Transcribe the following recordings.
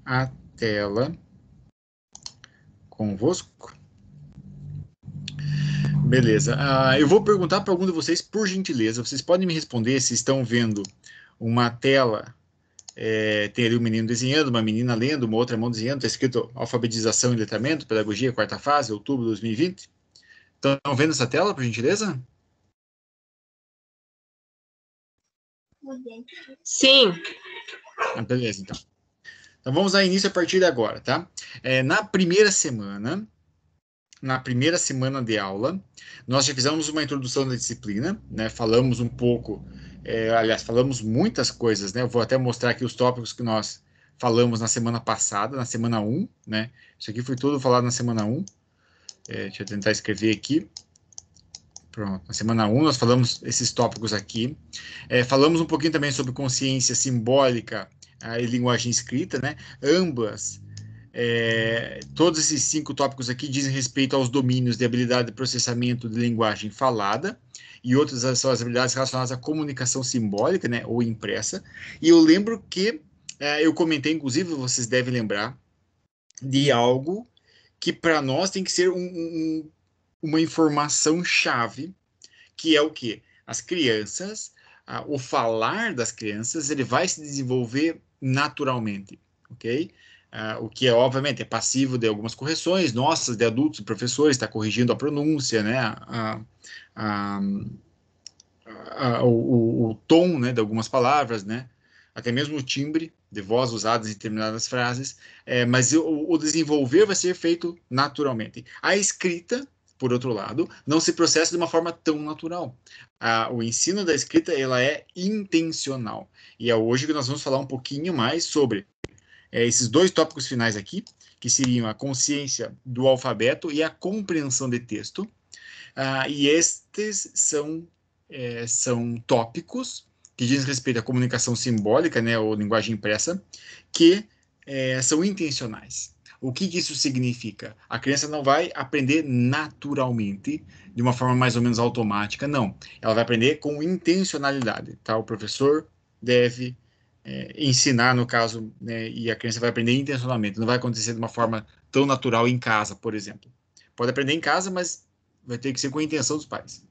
a tela convosco. Beleza. Eu vou perguntar para algum de vocês, por gentileza, vocês podem me responder se estão vendo uma tela, tem ali um menino desenhando, uma menina lendo, uma outra mão desenhando, está escrito alfabetização e letramento, pedagogia, quarta fase, outubro de 2020. Estão vendo essa tela, por gentileza? Sim. Beleza, então. Então vamos dar início a partir de agora, tá? Na primeira semana de aula, nós já fizemos uma introdução da disciplina, né? Falamos um pouco, aliás, falamos muitas coisas, né? Eu vou até mostrar aqui os tópicos que nós falamos na semana passada, na semana 1, né? Isso aqui foi tudo falado na semana 1. Deixa eu tentar escrever aqui. Pronto. Na semana 1 nós falamos esses tópicos aqui. Falamos um pouquinho também sobre consciência simbólica e linguagem escrita, né? Ambas todos esses 5 tópicos aqui dizem respeito aos domínios de habilidade de processamento de linguagem falada e outras são as habilidades relacionadas à comunicação simbólica, né, ou impressa. E eu lembro que eu comentei, inclusive, vocês devem lembrar, de algo que para nós tem que ser uma informação-chave, que é o quê? As crianças, o falar das crianças, ele vai se desenvolver naturalmente, ok? O que obviamente, é passivo de algumas correções nossas, de adultos, professores, está corrigindo a pronúncia, né? O tom, né, de algumas palavras, né? Até mesmo o timbre de voz usadas em determinadas frases, mas o desenvolver vai ser feito naturalmente. A escrita, por outro lado, não se processa de uma forma tão natural. O ensino da escrita, ela é intencional. E é hoje que nós vamos falar um pouquinho mais sobre esses 2 tópicos finais aqui, que seriam a consciência do alfabeto e a compreensão de texto. E estes são tópicos que dizem respeito à comunicação simbólica, né, ou linguagem impressa, que são intencionais. O que isso significa? A criança não vai aprender naturalmente, de uma forma mais ou menos automática, não. Ela vai aprender com intencionalidade, tá? O professor deve ensinar, no caso, né, e a criança vai aprender intencionalmente. Não vai acontecer de uma forma tão natural em casa, por exemplo. Pode aprender em casa, mas vai ter que ser com a intenção dos pais.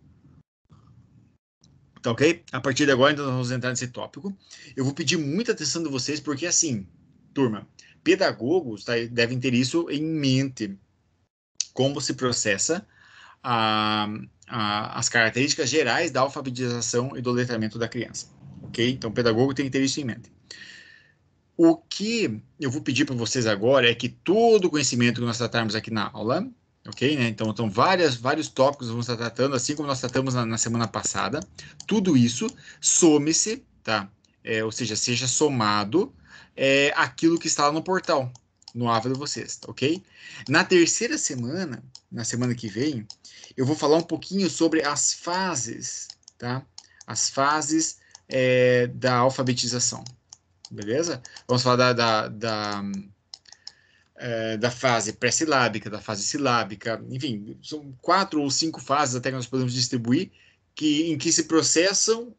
Tá ok? A partir de agora, então, nós vamos entrar nesse tópico. Eu vou pedir muita atenção de vocês, porque assim, turma, pedagogos devem ter isso em mente. Como se processa as características gerais da alfabetização e do letramento da criança. Ok? Então, o pedagogo tem que ter isso em mente. O que eu vou pedir para vocês agora é que todo o conhecimento que nós tratarmos aqui na aula, ok, né? Então, vários tópicos vamos estar tratando, assim como nós tratamos na semana passada. Tudo isso some-se, tá? Ou seja, seja somado aquilo que está lá no portal, no Ava de vocês, tá, ok? Na terceira semana, na semana que vem, eu vou falar um pouquinho sobre as fases, tá? As fases da alfabetização. Beleza? Vamos falar da fase pré-silábica, da fase silábica, enfim, são 4 ou 5 fases até que nós podemos distribuir em que se processam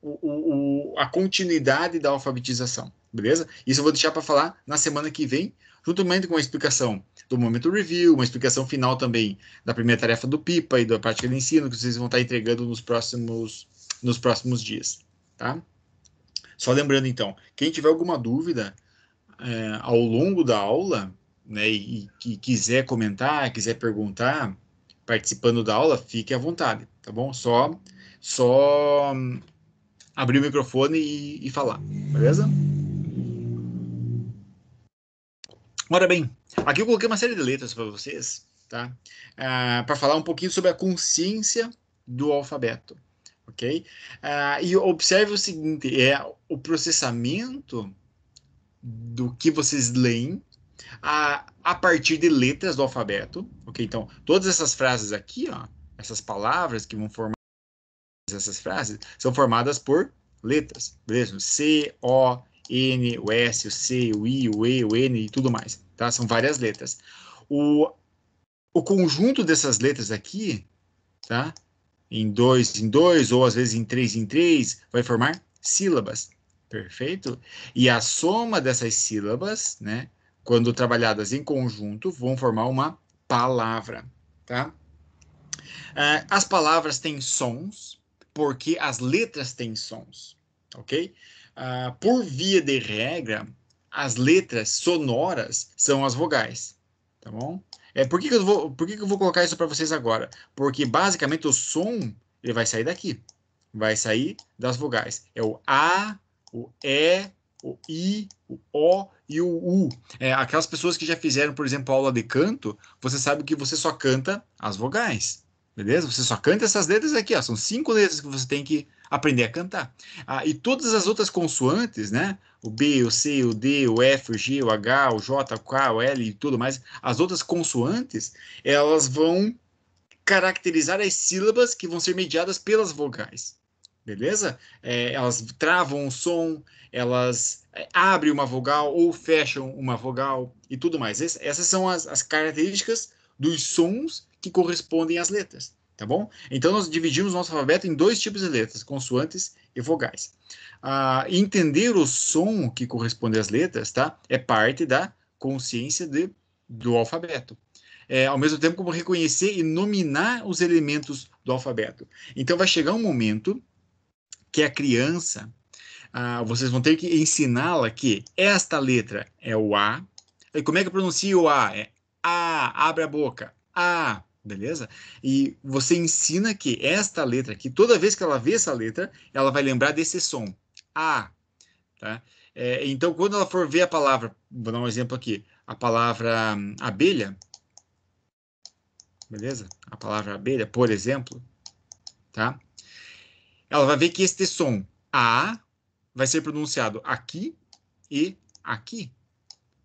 a continuidade da alfabetização, beleza? Isso eu vou deixar para falar na semana que vem, juntamente com a explicação do momento review, uma explicação final também da primeira tarefa do PIPA e da prática de ensino, que vocês vão estar entregando nos próximos dias, tá? Só lembrando, então, quem tiver alguma dúvida ao longo da aula, né, e quiser comentar, quiser perguntar, participando da aula, fique à vontade, tá bom? Só abrir o microfone e falar, beleza? Ora bem, aqui eu coloquei uma série de letras para vocês, tá? Para falar um pouquinho sobre a consciência do alfabeto, ok? E observe o seguinte, o processamento do que vocês leem a partir de letras do alfabeto, ok? Então, todas essas frases aqui, ó, essas palavras que vão formar essas frases, são formadas por letras, beleza? C, O, N, o S, o C, o I, o E, o N e tudo mais, tá? São várias letras. O conjunto dessas letras aqui, tá? Em dois, ou às vezes em três, vai formar sílabas, perfeito? E a soma dessas sílabas, né? quando trabalhadas em conjunto, vão formar uma palavra, tá? As palavras têm sons, porque as letras têm sons, ok? Por via de regra, as letras sonoras são as vogais, tá bom? Por que que eu vou colocar isso para vocês agora? Porque basicamente o som ele vai sair daqui, vai sair das vogais. É o A, o E, o I, o O e o U. Aquelas pessoas que já fizeram, por exemplo, aula de canto, você sabe que você só canta as vogais. Beleza? Você só canta essas letras aqui, ó. São 5 letras que você tem que aprender a cantar. E todas as outras consoantes, né? O B, o C, o D, o F, o G, o H, o J, o K, o L e tudo mais. As outras consoantes, elas vão caracterizar as sílabas que vão ser mediadas pelas vogais. Beleza? Elas travam o som, elas abrem uma vogal ou fecham uma vogal e tudo mais. Essas são as características dos sons que correspondem às letras, tá bom? Então, nós dividimos nosso alfabeto em 2 tipos de letras, consoantes e vogais. Entender o som que corresponde às letras, tá? É parte da consciência do alfabeto. Ao mesmo tempo como reconhecer e nominar os elementos do alfabeto. Então, vai chegar um momento que a criança, vocês vão ter que ensiná-la que esta letra é o A. E como é que pronuncia o A? É A, abre a boca. A, beleza? E você ensina que esta letra aqui, toda vez que ela vê essa letra, ela vai lembrar desse som. A, tá? Então, quando ela for ver a palavra, vou dar um exemplo aqui, a palavra abelha, beleza? A palavra abelha, por exemplo, tá? Ela vai ver que este som A vai ser pronunciado aqui e aqui,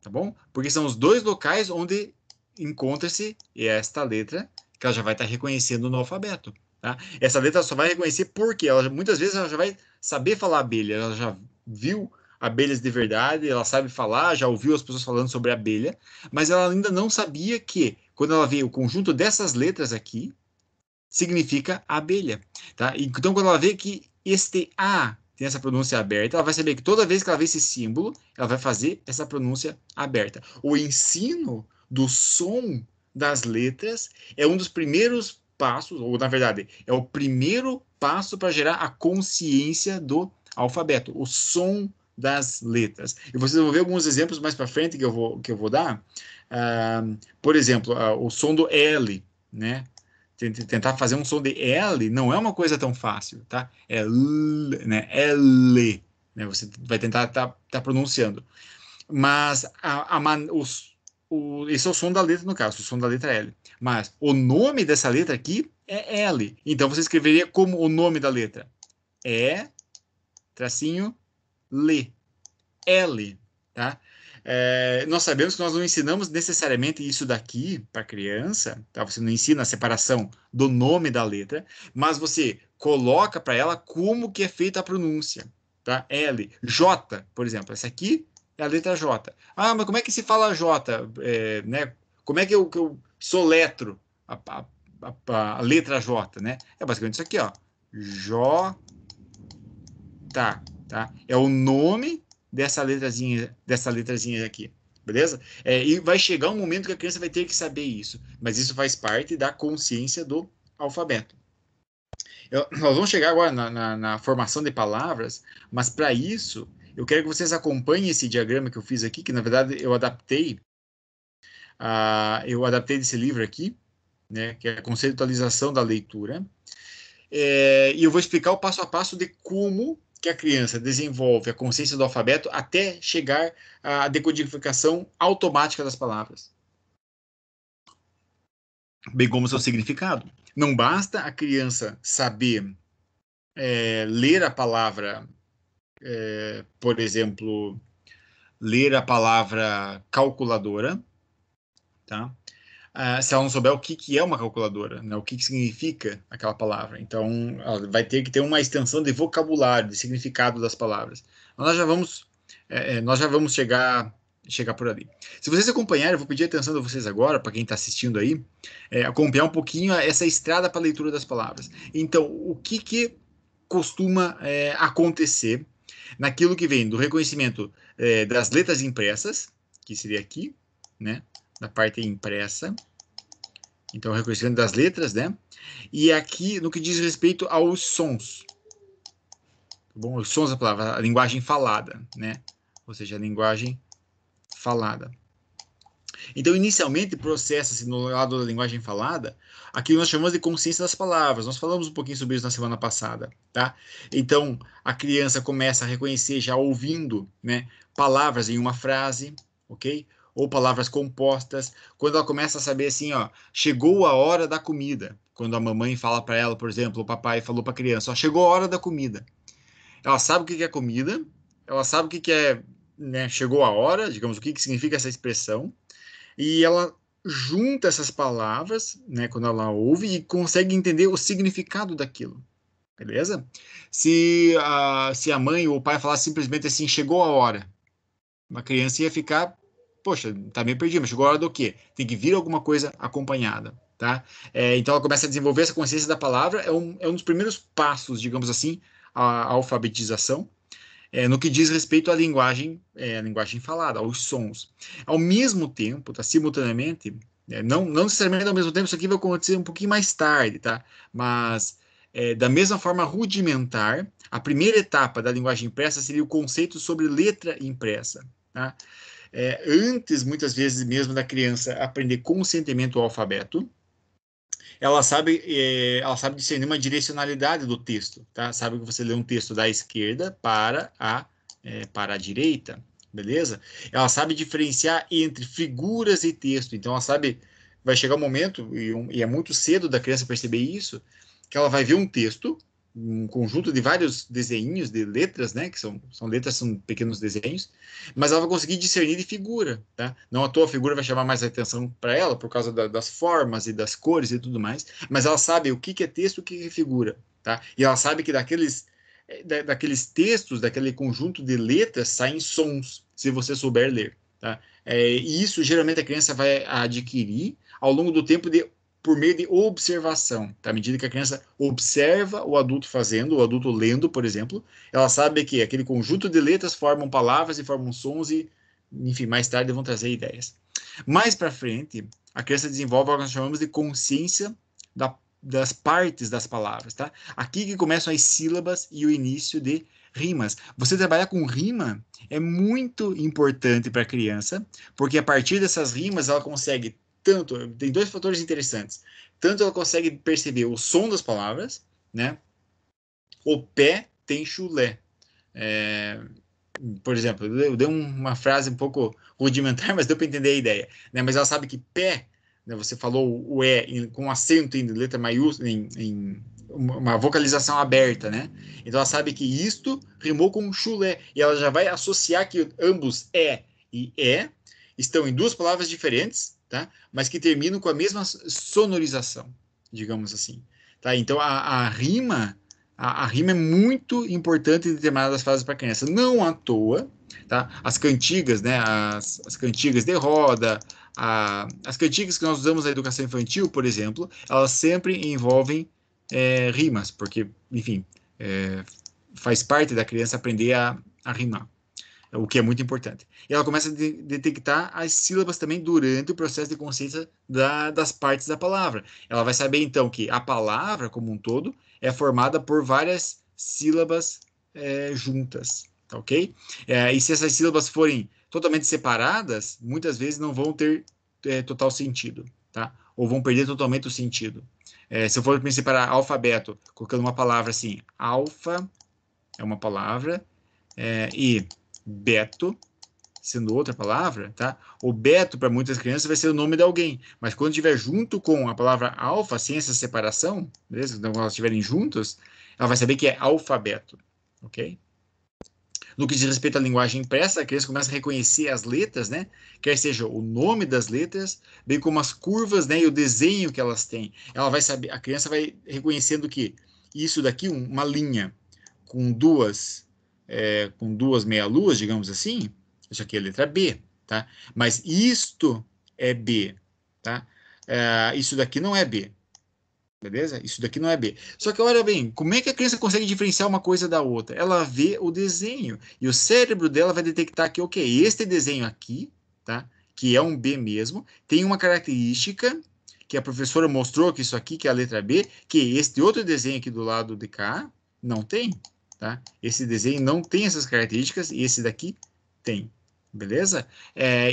tá bom? Porque são os 2 locais onde encontra-se esta letra que ela já vai estar reconhecendo no alfabeto, tá? Essa letra só vai reconhecer porque muitas vezes ela já vai saber falar abelha, ela já viu abelhas de verdade, ela sabe falar, já ouviu as pessoas falando sobre abelha, mas ela ainda não sabia que quando ela vê o conjunto dessas letras aqui, significa abelha, tá? Então, quando ela vê que este A tem essa pronúncia aberta, ela vai saber que toda vez que ela vê esse símbolo, ela vai fazer essa pronúncia aberta. O ensino do som das letras é um dos primeiros passos, ou na verdade, é o primeiro passo para gerar a consciência do alfabeto, o som das letras. E vocês vão ver alguns exemplos mais para frente que eu vou dar. Por exemplo, o som do L, né? Tentar fazer um som de L não é uma coisa tão fácil, tá? É L, né? L, né? Você vai tentar tá pronunciando. Mas esse é o som da letra, no caso, o som da letra L. Mas o nome dessa letra aqui é L. Então você escreveria como o nome da letra? Tracinho, L. L, tá? Nós sabemos que nós não ensinamos necessariamente isso daqui para a criança, tá? Você não ensina a separação do nome da letra, mas você coloca para ela como que é feita a pronúncia, tá? L, J, por exemplo, essa aqui é a letra J. Mas como é que se fala J? Né? Como é que eu soletro a letra J, né? É basicamente isso aqui, ó. J, tá? É o nome dessa letrazinha aqui, beleza? E vai chegar um momento que a criança vai ter que saber isso, mas isso faz parte da consciência do alfabeto. Nós vamos chegar agora na formação de palavras, mas para isso eu quero que vocês acompanhem esse diagrama que eu fiz aqui, que na verdade eu adaptei desse livro aqui, né, que é a conceitualização da leitura. E eu vou explicar o passo a passo de como que a criança desenvolve a consciência do alfabeto até chegar à decodificação automática das palavras, bem como seu significado. Não basta a criança saber ler a palavra, por exemplo, ler a palavra calculadora, tá? Se ela não souber o que é uma calculadora, né? O que significa aquela palavra. Então, ela vai ter que ter uma extensão de vocabulário, de significado das palavras. Nós já vamos chegar por ali. Se vocês acompanharem, eu vou pedir a atenção de vocês agora, para quem está assistindo aí, acompanhar um pouquinho essa estrada para a leitura das palavras. Então, o que costuma acontecer naquilo que vem do reconhecimento das letras impressas, que seria aqui, né? Na parte impressa. Então, reconhecimento das letras, né? E aqui, no que diz respeito aos sons. Bom, os sons da palavra, a linguagem falada, né? Ou seja, a linguagem falada. Então, inicialmente, processa-se no lado da linguagem falada aquilo que nós chamamos de consciência das palavras. Nós falamos um pouquinho sobre isso na semana passada, tá? Então, a criança começa a reconhecer, já ouvindo, né, palavras em uma frase, ok? Ou palavras compostas. Quando ela começa a saber assim, ó, chegou a hora da comida. Quando a mamãe fala para ela, por exemplo, o papai falou para a criança, ó, chegou a hora da comida. Ela sabe o que é comida, ela sabe o que é, né, chegou a hora, digamos, o que significa essa expressão, e ela junta essas palavras, né, quando ela ouve, e consegue entender o significado daquilo, beleza? Se a mãe ou o pai falasse simplesmente assim, chegou a hora, uma criança ia ficar, poxa, tá meio perdida, mas chegou a hora do quê? Tem que vir alguma coisa acompanhada, tá? Então ela começa a desenvolver essa consciência da palavra, é um dos primeiros passos, digamos assim, a alfabetização, no que diz respeito à linguagem, a linguagem falada, aos sons. Ao mesmo tempo, tá, simultaneamente, não necessariamente ao mesmo tempo, isso aqui vai acontecer um pouquinho mais tarde, tá? Mas, da mesma forma rudimentar, a primeira etapa da linguagem impressa seria o conceito sobre letra impressa, tá? Antes, muitas vezes mesmo, da criança aprender conscientemente o alfabeto, ela sabe discernir uma direcionalidade do texto, tá? Sabe que você lê um texto da esquerda para a direita, beleza? Ela sabe diferenciar entre figuras e texto, então ela sabe, vai chegar um momento, e é muito cedo da criança perceber isso, que ela vai ver um texto, um conjunto de vários desenhos de letras, né? Que são letras, são pequenos desenhos, mas ela vai conseguir discernir de figura, tá? Não à toa a figura vai chamar mais atenção para ela por causa das formas e das cores e tudo mais, mas ela sabe o que é texto e o que é figura, tá? E ela sabe que daqueles textos, daquele conjunto de letras, saem sons, se você souber ler, tá? E isso geralmente a criança vai adquirir ao longo do tempo por meio de observação, tá? À medida que a criança observa o adulto fazendo, o adulto lendo, por exemplo, ela sabe que aquele conjunto de letras formam palavras e formam sons e, enfim, mais tarde vão trazer ideias. Mais para frente, a criança desenvolve o que nós chamamos de consciência das partes das palavras, tá? Aqui que começam as sílabas e o início de rimas. Você trabalhar com rima é muito importante para a criança, porque a partir dessas rimas ela consegue tem dois fatores interessantes. Tanto ela consegue perceber o som das palavras, né? O pé tem chulé. Por exemplo, eu dei uma frase um pouco rudimentar, mas deu para entender a ideia, né? Mas ela sabe que pé, né, você falou o com acento em letra maiúscula, em uma vocalização aberta, né? Então ela sabe que isto rimou com chulé, e ela já vai associar que ambos e estão em duas palavras diferentes, tá? Mas que terminam com a mesma sonorização, digamos assim, tá? Então a rima é muito importante em determinadas fases para a criança. Não à toa, tá? As cantigas, né? As cantigas de roda, as cantigas que nós usamos na educação infantil, por exemplo, elas sempre envolvem rimas, porque, enfim, faz parte da criança aprender a rimar, o que é muito importante. E ela começa a detectar as sílabas também durante o processo de consciência das partes da palavra. Ela vai saber, então, que a palavra, como um todo, é formada por várias sílabas juntas, tá ok? E se essas sílabas forem totalmente separadas, muitas vezes não vão ter total sentido, tá? Ou vão perder totalmente o sentido. Se eu for me separar alfabeto, colocando uma palavra assim, alfa é uma palavra, e beto, sendo outra palavra, tá? O beto, para muitas crianças, vai ser o nome de alguém, mas quando estiver junto com a palavra alfa, sem essa separação, beleza? Então, quando elas estiverem juntas, ela vai saber que é alfabeto, ok? No que diz respeito à linguagem impressa, a criança começa a reconhecer as letras, né? Quer seja o nome das letras, bem como as curvas, né? E o desenho que elas têm. Ela vai saber, a criança vai reconhecendo que isso daqui, uma linha com duas meia-luas, digamos assim, isso aqui é a letra B, tá? Mas isto é B, tá? Isso daqui não é B, beleza? Isso daqui não é B. Só que olha bem, como é que a criança consegue diferenciar uma coisa da outra? Ela vê o desenho e o cérebro dela vai detectar que, ok, este desenho aqui tá? Que é um B mesmo. Tem uma característica que a professora mostrou que isso aqui, que é a letra B, que este outro desenho aqui do lado de cá, não tem, tá? Esse desenho não tem essas características e esse daqui tem, beleza?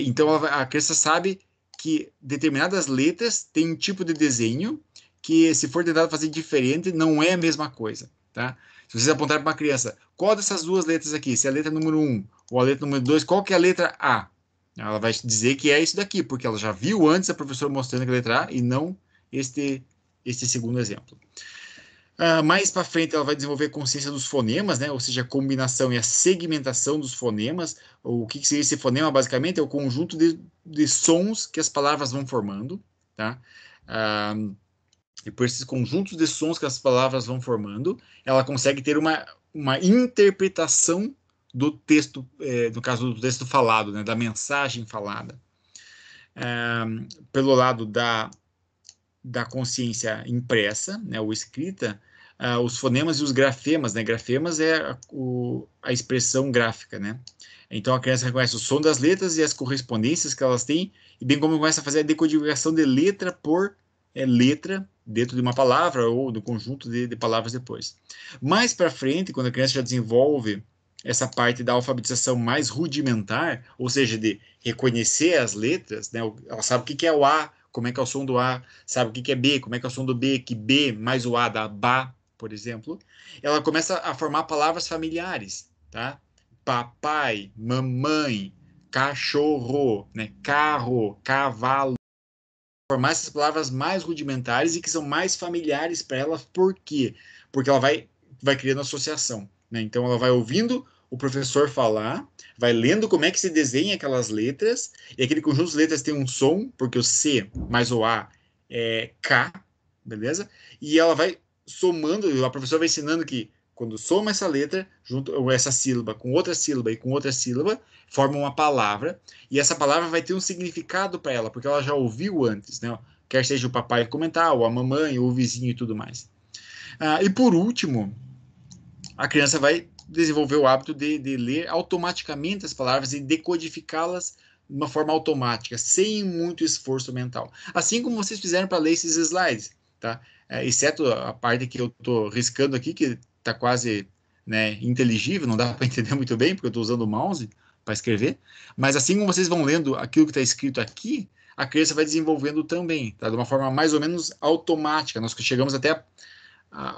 Então a criança sabe que determinadas letras têm um tipo de desenho que, se for tentado fazer diferente, não é a mesma coisa, tá? Se vocês apontarem para uma criança, qual dessas duas letras aqui, se é a letra número 1 ou a letra número 2, qual que é a letra A? Ela vai dizer que é isso daqui, porque ela já viu antes a professora mostrando que a letra A e não este segundo exemplo. Mais para frente, ela vai desenvolver consciência dos fonemas, né? Ou seja, a combinação e a segmentação dos fonemas. O que seria esse fonema, basicamente? É o conjunto de sons que as palavras vão formando, tá? E por esses conjuntos de sons que as palavras vão formando, ela consegue ter uma interpretação do texto, no caso do texto falado, né? Da mensagem falada. Pelo lado da consciência impressa, né, ou escrita, os fonemas e os grafemas, né? Grafemas é a expressão gráfica, né? Então a criança reconhece o som das letras e as correspondências que elas têm, e bem como começa a fazer a decodificação de letra por letra dentro de uma palavra ou do conjunto de palavras depois. Mais para frente, quando a criança já desenvolve essa parte da alfabetização mais rudimentar, ou seja, de reconhecer as letras, né? Ela sabe o que é o A, como é que é o som do A, sabe o que é B, como é que é o som do B, que B mais o A dá ba, por exemplo. Ela começa a formar palavras familiares, tá? Papai, mamãe, cachorro, né? Carro, cavalo. Formar essas palavras mais rudimentares e que são mais familiares para ela. Por quê? Porque ela vai criando associação, né? Então ela vai ouvindo o professor falar, vai lendo como é que se desenha aquelas letras, e aquele conjunto de letras tem um som, porque o C mais o A é K, beleza? E ela vai somando, a professora vai ensinando que quando soma essa letra, junto, ou essa sílaba com outra sílaba e com outra sílaba, forma uma palavra, e essa palavra vai ter um significado para ela, porque ela já ouviu antes, né? Quer seja o papai comentar, ou a mamãe, ou o vizinho e tudo mais. E por último, a criança vai desenvolver o hábito de ler automaticamente as palavras e decodificá-las de uma forma automática, sem muito esforço mental. Assim como vocês fizeram para ler esses slides, tá? Exceto a parte que eu estou riscando aqui, que está quase, né, inteligível, não dá para entender muito bem, porque eu estou usando o mouse para escrever. Mas assim como vocês vão lendo aquilo que está escrito aqui, a criança vai desenvolvendo também, tá? De uma forma mais ou menos automática. Nós chegamos até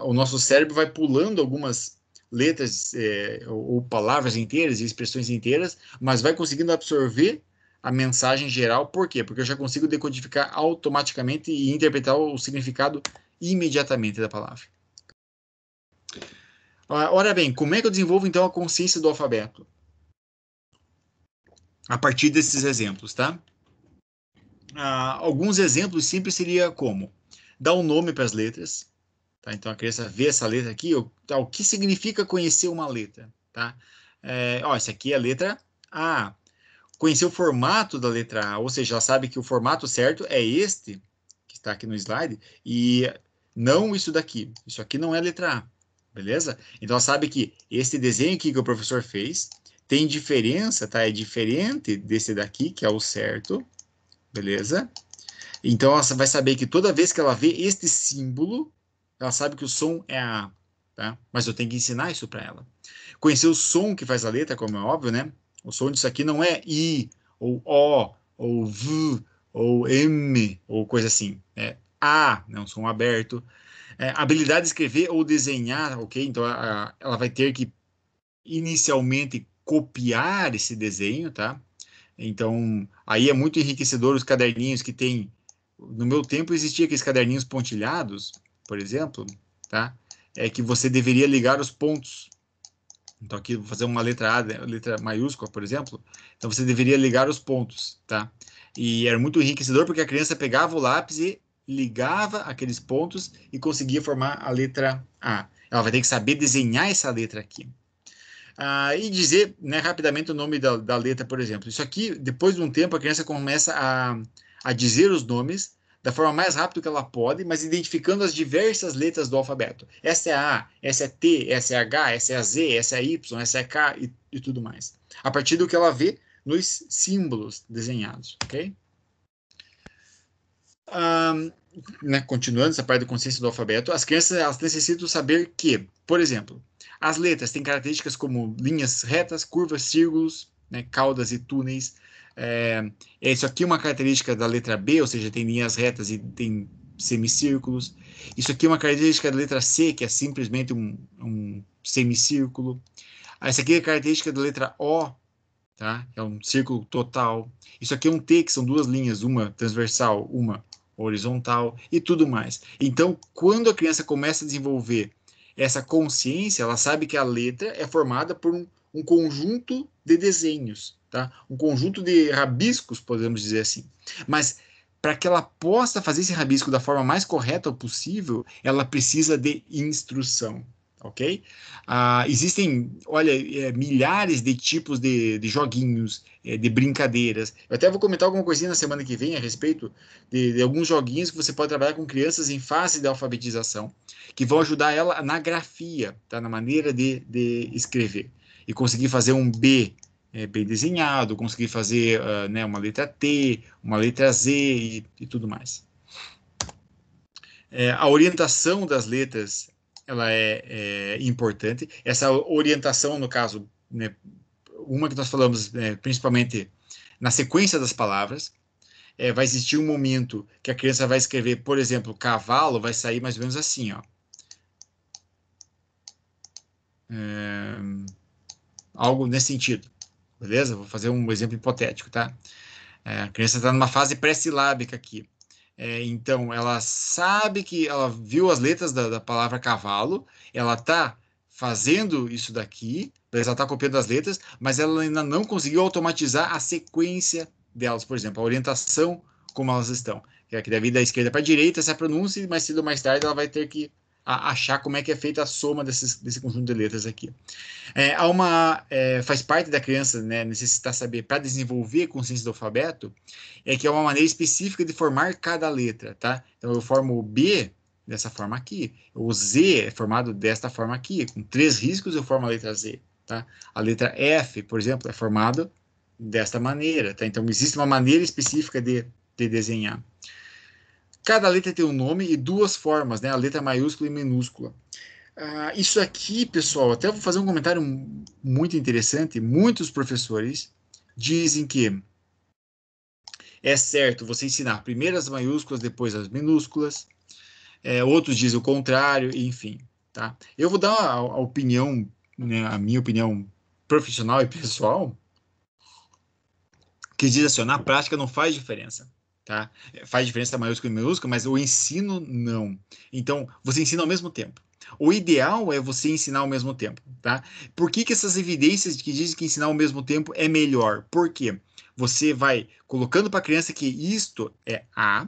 o nosso cérebro vai pulando algumas letras ou palavras inteiras e expressões inteiras, mas vai conseguindo absorver a mensagem geral. Por quê? Porque eu já consigo decodificar automaticamente e interpretar o significado imediatamente da palavra. Ora bem, como é que eu desenvolvo então a consciência do alfabeto? A partir desses exemplos, tá? Alguns exemplos simples seria como dar um nome para as letras, tá? Então a criança vê essa letra aqui, o que significa conhecer uma letra, tá? Essa aqui é a letra A. Conhecer o formato da letra A, ou seja, ela sabe que o formato certo é este, que está aqui no slide, e não isso daqui. Isso aqui não é a letra A, beleza? Então ela sabe que este desenho aqui que o professor fez tem diferença, tá? É diferente desse daqui, que é o certo, beleza? Então ela vai saber que toda vez que ela vê este símbolo, ela sabe que o som é a A, tá? Mas eu tenho que ensinar isso para ela. Conhecer o som que faz a letra, como é óbvio, né? O som disso aqui não é I, ou O, ou V, ou M, ou coisa assim. É A, né? Um som aberto. Habilidade de escrever ou desenhar, ok? Então ela vai ter que inicialmente copiar esse desenho, tá? Então, aí é muito enriquecedor os caderninhos que tem. No meu tempo existia aqueles caderninhos pontilhados, por exemplo, tá? É que você deveria ligar os pontos. Então, aqui vou fazer uma letra A, letra maiúscula, por exemplo. Então, você deveria ligar os pontos, tá? E era muito enriquecedor porque a criança pegava o lápis e ligava aqueles pontos e conseguia formar a letra A. Ela vai ter que saber desenhar essa letra aqui. E dizer, né, rapidamente o nome da letra, por exemplo. Isso aqui, depois de um tempo, a criança começa a dizer os nomes da forma mais rápida que ela pode, mas identificando as diversas letras do alfabeto. Essa é a A, essa é T, essa é a H, essa é a Z, essa é a Y, essa é a K e tudo mais. A partir do que ela vê nos símbolos desenhados, ok? Ah, né, continuando essa parte da consciência do alfabeto, as crianças elas necessitam saber que, por exemplo, as letras têm características como linhas retas, curvas, círculos, né, caudas e túneis. Isso aqui é uma característica da letra B, ou seja, tem linhas retas e tem semicírculos. Isso aqui é uma característica da letra C, que é simplesmente um semicírculo. Essa aqui é a característica da letra O, tá? É um círculo total. Isso aqui é um T, que são duas linhas, uma transversal, uma horizontal e tudo mais. Então, quando a criança começa a desenvolver essa consciência, ela sabe que a letra é formada por um conjunto de desenhos, tá? Um conjunto de rabiscos, podemos dizer assim. Mas para que ela possa fazer esse rabisco da forma mais correta possível, ela precisa de instrução, ok? Existem, olha, milhares de tipos de joguinhos, de brincadeiras. Eu até vou comentar alguma coisinha na semana que vem a respeito de alguns joguinhos que você pode trabalhar com crianças em fase de alfabetização, que vão ajudar ela na grafia, tá? Na maneira de escrever. E conseguir fazer um B bem desenhado, conseguir fazer né, uma letra T, uma letra Z e tudo mais. A orientação das letras ela é importante. Essa orientação, no caso, né, uma que nós falamos principalmente na sequência das palavras, vai existir um momento que a criança vai escrever, por exemplo, cavalo, vai sair mais ou menos assim, ó. É, algo nesse sentido, beleza? Vou fazer um exemplo hipotético, tá? A criança está numa fase pré-silábica aqui. Então, ela sabe que ela viu as letras da palavra cavalo, ela está fazendo isso daqui, ela está copiando as letras, mas ela ainda não conseguiu automatizar a sequência delas, por exemplo, a orientação como elas estão. Que é que deve ir da esquerda para a direita, essa pronúncia, e mais cedo ou mais tarde ela vai ter que achar como é que é feita a soma desse conjunto de letras aqui. Faz parte da criança, né, necessitar saber para desenvolver a consciência do alfabeto, que é uma maneira específica de formar cada letra, tá? Então eu formo o B dessa forma aqui, o Z é formado desta forma aqui, com 3 riscos eu formo a letra Z, tá? A letra F, por exemplo, é formada desta maneira, tá? Então existe uma maneira específica de desenhar. Cada letra tem um nome e 2 formas, né? A letra maiúscula e minúscula. Isso aqui, pessoal, até vou fazer um comentário muito interessante. Muitos professores dizem que é certo você ensinar primeiro as maiúsculas, depois as minúsculas. Outros dizem o contrário, enfim, tá? Eu vou dar a opinião, né, a minha opinião profissional e pessoal, que diz assim, ó, na prática não faz diferença, tá? Faz diferença maiúscula e minúscula, mas o ensino não. Então, você ensina ao mesmo tempo. O ideal é você ensinar ao mesmo tempo, tá? Por que que essas evidências que dizem que ensinar ao mesmo tempo é melhor? Por quê? Você vai colocando para a criança que isto é A,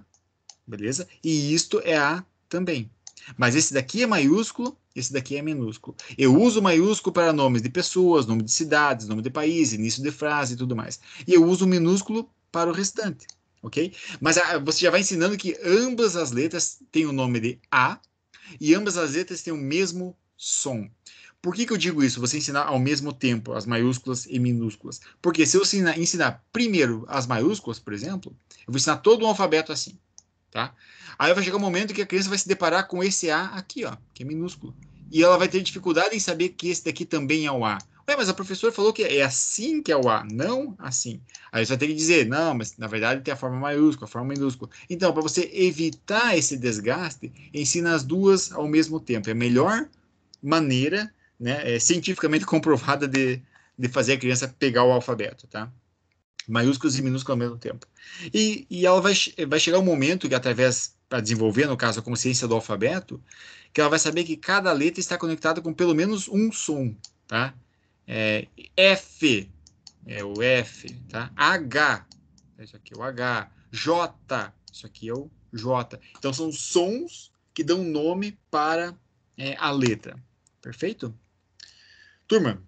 beleza? E isto é A também. Mas esse daqui é maiúsculo, esse daqui é minúsculo. Eu uso maiúsculo para nomes de pessoas, nome de cidades, nome de país, início de frase e tudo mais. E eu uso minúsculo para o restante, ok? Mas você já vai ensinando que ambas as letras têm o nome de A e ambas as letras têm o mesmo som. Por que que eu digo isso? Você ensinar ao mesmo tempo as maiúsculas e minúsculas. Porque se eu ensinar primeiro as maiúsculas, por exemplo, eu vou ensinar todo um alfabeto assim, tá? Aí vai chegar um momento que a criança vai se deparar com esse A aqui, ó, que é minúsculo. E ela vai ter dificuldade em saber que esse daqui também é o A. Ué, mas a professora falou que é assim que é o A, não assim. Aí você vai ter que dizer, não, mas na verdade tem a forma maiúscula, a forma minúscula. Então, para você evitar esse desgaste, ensina as duas ao mesmo tempo. É a melhor maneira, né, cientificamente comprovada de fazer a criança pegar o alfabeto, tá? Maiúsculos e minúsculos ao mesmo tempo. E ela vai chegar um momento que, através, para desenvolver, no caso, a consciência do alfabeto, que ela vai saber que cada letra está conectada com pelo menos um som, tá? É, F, é o F, tá? H, isso aqui é o H. J, isso aqui é o J. Então, são sons que dão nome para a letra. Perfeito? Turma,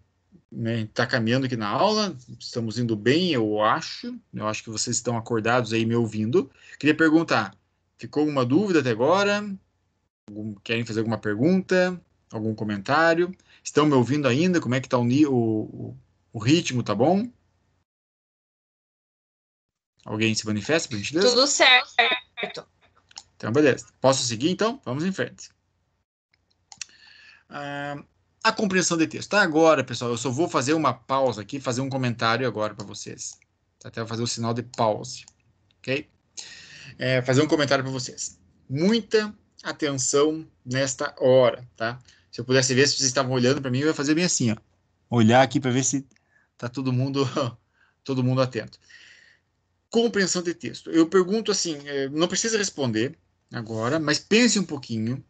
né, está caminhando aqui na aula, estamos indo bem, eu acho. Eu acho que vocês estão acordados aí me ouvindo. Queria perguntar, ficou alguma dúvida até agora? Querem fazer alguma pergunta? Algum comentário? Estão me ouvindo ainda? Como é que está o ritmo, tá bom? Alguém se manifesta, por gentileza? Tudo certo. Então, beleza. Posso seguir, então? Vamos em frente. A compreensão de texto. Tá, agora, pessoal, eu só vou fazer uma pausa aqui, fazer um comentário agora para vocês. Até vou fazer o sinal de pause. Ok? Fazer um comentário para vocês. Muita atenção nesta hora, tá? Se eu pudesse ver se vocês estavam olhando para mim, eu ia fazer bem assim, ó. Olhar aqui para ver se tá todo mundo atento. Compreensão de texto. Eu pergunto assim, não precisa responder agora, mas pense um pouquinho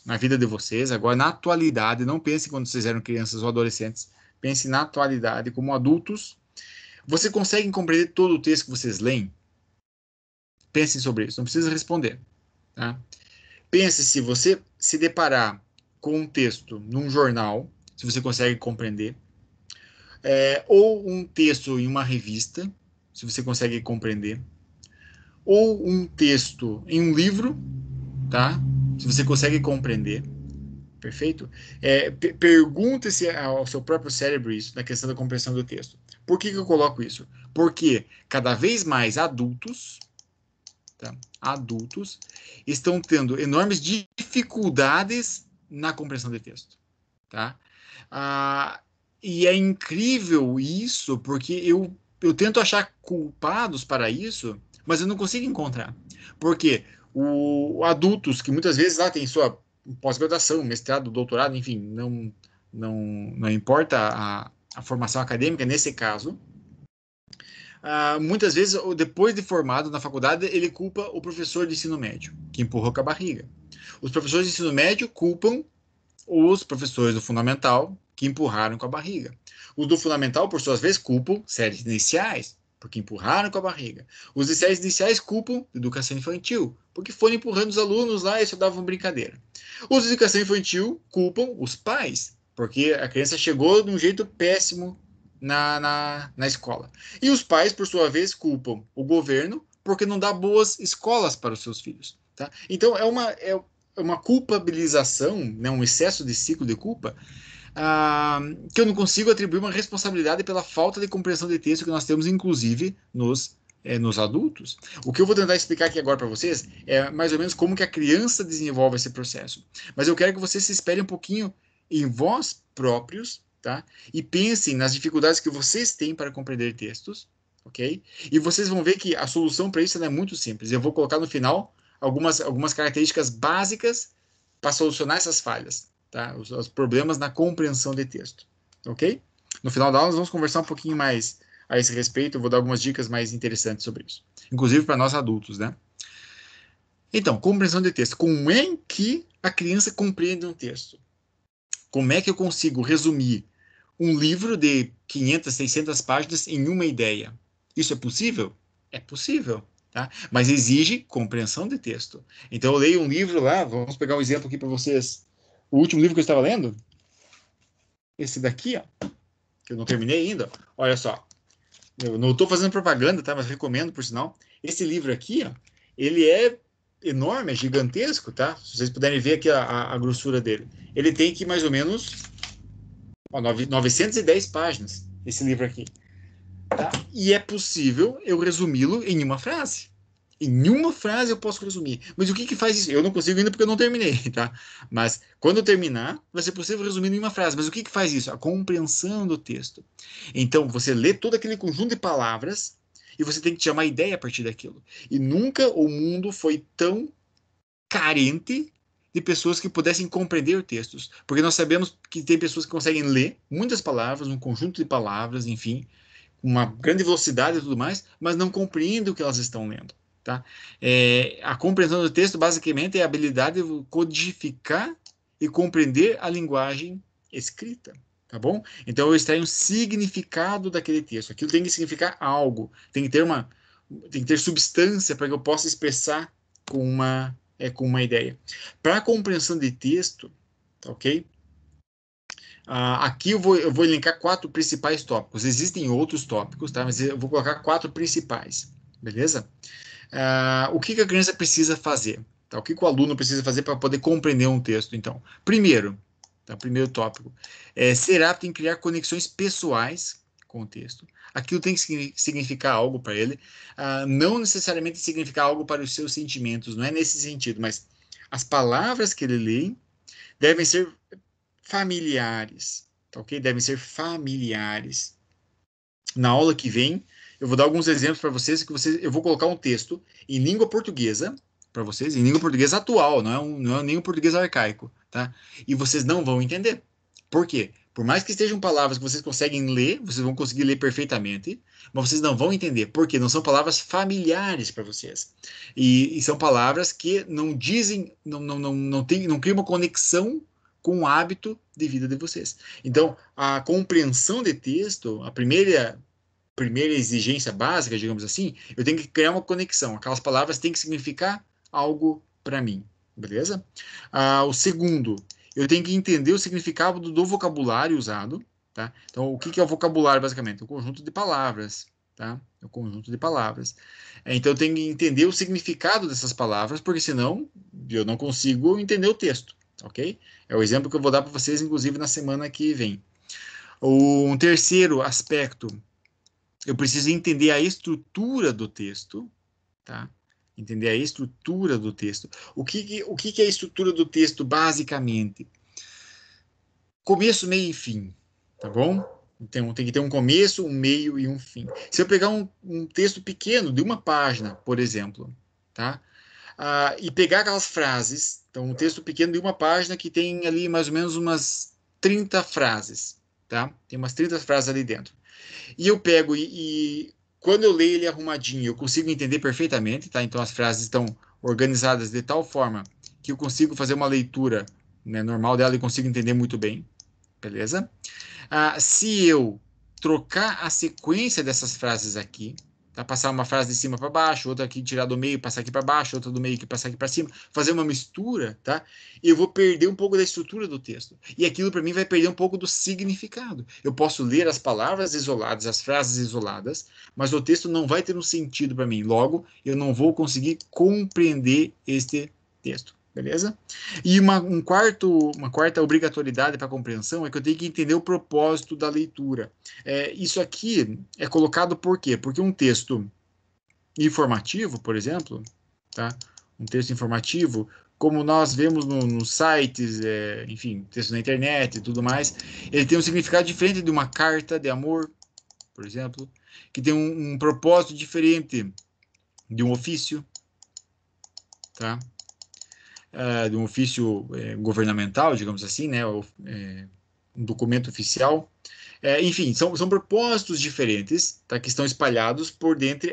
na vida de vocês, agora na atualidade, não pense quando vocês eram crianças ou adolescentes, pense na atualidade, como adultos. Você consegue compreender todo o texto que vocês leem? Pensem sobre isso, não precisa responder. Tá? Pense se você se deparar com um texto num jornal, se você consegue compreender, ou um texto em uma revista, se você consegue compreender, ou um texto em um livro, tá? Se você consegue compreender, perfeito? Pergunte-se ao seu próprio cérebro isso, na questão da compreensão do texto. Por que eu coloco isso? Porque cada vez mais adultos, tá? Adultos estão tendo enormes dificuldades na compreensão de texto, tá? E é incrível isso, porque eu tento achar culpados para isso, mas eu não consigo encontrar. Porque adultos que muitas vezes lá têm sua pós-graduação, mestrado, doutorado, enfim, não importa a formação acadêmica nesse caso, muitas vezes, depois de formado na faculdade, ele culpa o professor de ensino médio, que empurrou com a barriga. Os professores de ensino médio culpam os professores do fundamental, que empurraram com a barriga. Os do fundamental, por suas vezes, culpam séries iniciais, porque empurraram com a barriga. Os de séries iniciais culpam educação infantil, porque foram empurrando os alunos lá e só davam brincadeira. Os de educação infantil culpam os pais, porque a criança chegou de um jeito péssimo na escola. E os pais, por sua vez, culpam o governo porque não dá boas escolas para os seus filhos. Tá? Então, é uma culpabilização, né, um excesso de ciclo de culpa, que eu não consigo atribuir uma responsabilidade pela falta de compreensão de texto que nós temos, inclusive, nos adultos. O que eu vou tentar explicar aqui agora para vocês é mais ou menos como que a criança desenvolve esse processo. Mas eu quero que vocês se esperem um pouquinho em vós próprios, tá? E pensem nas dificuldades que vocês têm para compreender textos, ok? E vocês vão ver que a solução para isso é muito simples. Eu vou colocar no final algumas características básicas para solucionar essas falhas, tá? Os problemas na compreensão de texto, ok? No final da aula, nós vamos conversar um pouquinho mais a esse respeito. Eu vou dar algumas dicas mais interessantes sobre isso, inclusive para nós adultos, né? Então, compreensão de texto. Como é que a criança compreende um texto? Como é que eu consigo resumir um livro de 500, 600 páginas em uma ideia? Isso é possível? É possível. Tá? Mas exige compreensão de texto. Então eu leio um livro lá, vamos pegar um exemplo aqui para vocês. O último livro que eu estava lendo, esse daqui, ó, que eu não terminei ainda, olha só. Eu não estou fazendo propaganda, tá? Mas recomendo, por sinal. Esse livro aqui, ó, ele é enorme, é gigantesco, tá? Se vocês puderem ver aqui a grossura dele. Ele tem aqui mais ou menos 910 páginas, esse livro aqui. Tá? E é possível eu resumi-lo em uma frase. Em uma frase eu posso resumir. Mas o que faz isso? Eu não consigo ainda porque eu não terminei, tá? Mas quando eu terminar, vai ser possível resumir em uma frase. Mas o que faz isso? A compreensão do texto. Então, você lê todo aquele conjunto de palavras e você tem que tirar uma ideia a partir daquilo. E nunca o mundo foi tão carente de pessoas que pudessem compreender textos. Porque nós sabemos que tem pessoas que conseguem ler muitas palavras, um conjunto de palavras, enfim, uma grande velocidade e tudo mais, mas não compreendem o que elas estão lendo. Tá? A compreensão do texto, basicamente, é a habilidade de codificar e compreender a linguagem escrita. Tá bom? Então, eu extraio um significado daquele texto. Aquilo tem que significar algo. Tem que ter substância para que eu possa expressar com uma ideia. Para a compreensão de texto, tá ok? Aqui eu vou elencar 4 principais tópicos. Existem outros tópicos, tá? Mas eu vou colocar 4 principais, beleza? O que a criança precisa fazer? Tá? O que o aluno precisa fazer para poder compreender um texto, então? Primeiro, tá? Primeiro tópico, ser apto em criar conexões pessoais com o texto. aquilo tem que significar algo para ele, não necessariamente significar algo para os seus sentimentos, não é nesse sentido, mas as palavras que ele lê devem ser familiares, tá ok? Devem ser familiares. Na aula que vem, eu vou dar alguns exemplos para vocês, eu vou colocar um texto em língua portuguesa para vocês, em língua portuguesa atual, não é nem um português arcaico, tá? E vocês não vão entender. Por quê? Por mais que estejam palavras que vocês conseguem ler, vocês vão conseguir ler perfeitamente, mas vocês não vão entender. Por quê? Não são palavras familiares para vocês. E são palavras que não dizem, não criam uma conexão com o hábito de vida de vocês. Então, a compreensão de texto, a primeira exigência básica, digamos assim, eu tenho que criar uma conexão. Aquelas palavras têm que significar algo para mim, beleza? O segundo, eu tenho que entender o significado do vocabulário usado, tá? Então, o que é o vocabulário, basicamente? O conjunto de palavras, tá? O conjunto de palavras. Então, eu tenho que entender o significado dessas palavras, porque senão eu não consigo entender o texto, ok? É o exemplo que eu vou dar para vocês, inclusive, na semana que vem. Um terceiro aspecto, eu preciso entender a estrutura do texto, tá? Entender a estrutura do texto. O que é a estrutura do texto, basicamente? Começo, meio e fim, tá bom? Então, tem que ter um começo, um meio e um fim. Se eu pegar um texto pequeno, de uma página, por exemplo, tá? E pegar aquelas frases, então, um texto pequeno de uma página que tem ali mais ou menos umas 30 frases, tá? Tem umas 30 frases ali dentro. E eu pego quando eu leio ele arrumadinho, eu consigo entender perfeitamente, tá? Então as frases estão organizadas de tal forma que eu consigo fazer uma leitura, né, normal dela e consigo entender muito bem, beleza? Se eu trocar a sequência dessas frases aqui, tá? Passar uma frase de cima para baixo, outra aqui tirar do meio, passar aqui para baixo, outra do meio aqui passar aqui para cima, fazer uma mistura, tá? Eu vou perder um pouco da estrutura do texto. E aquilo para mim vai perder um pouco do significado. Eu posso ler as palavras isoladas, as frases isoladas, mas o texto não vai ter um sentido para mim. Logo, eu não vou conseguir compreender este texto. Beleza? E uma quarta obrigatoriedade para a compreensão é que eu tenho que entender o propósito da leitura. Isso aqui é colocado por quê? Porque um texto informativo, por exemplo, tá? Um texto informativo, como nós vemos nos sites, enfim, texto na internet e tudo mais, ele tem um significado diferente de uma carta de amor, por exemplo, que tem um propósito diferente de um ofício, tá? De um ofício governamental, digamos assim, né, um documento oficial. Enfim, são propósitos diferentes, tá, que estão espalhados por dentro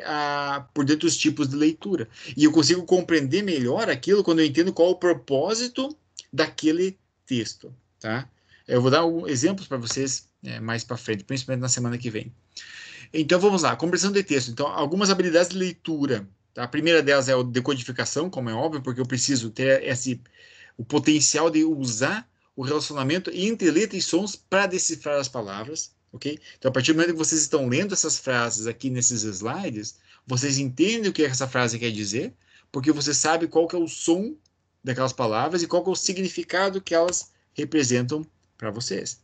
dos tipos de leitura. E eu consigo compreender melhor aquilo quando eu entendo qual é o propósito daquele texto. Tá? Eu vou dar exemplos para vocês mais para frente, principalmente na semana que vem. Então vamos lá, compreensão de texto. Então, algumas habilidades de leitura. Tá? A primeira delas é a decodificação, como é óbvio, porque eu preciso ter o potencial de usar o relacionamento entre letra e sons para decifrar as palavras, ok? Então, a partir do momento que vocês estão lendo essas frases aqui nesses slides, vocês entendem o que essa frase quer dizer, porque você sabe qual que é o som daquelas palavras e qual que é o significado que elas representam para vocês.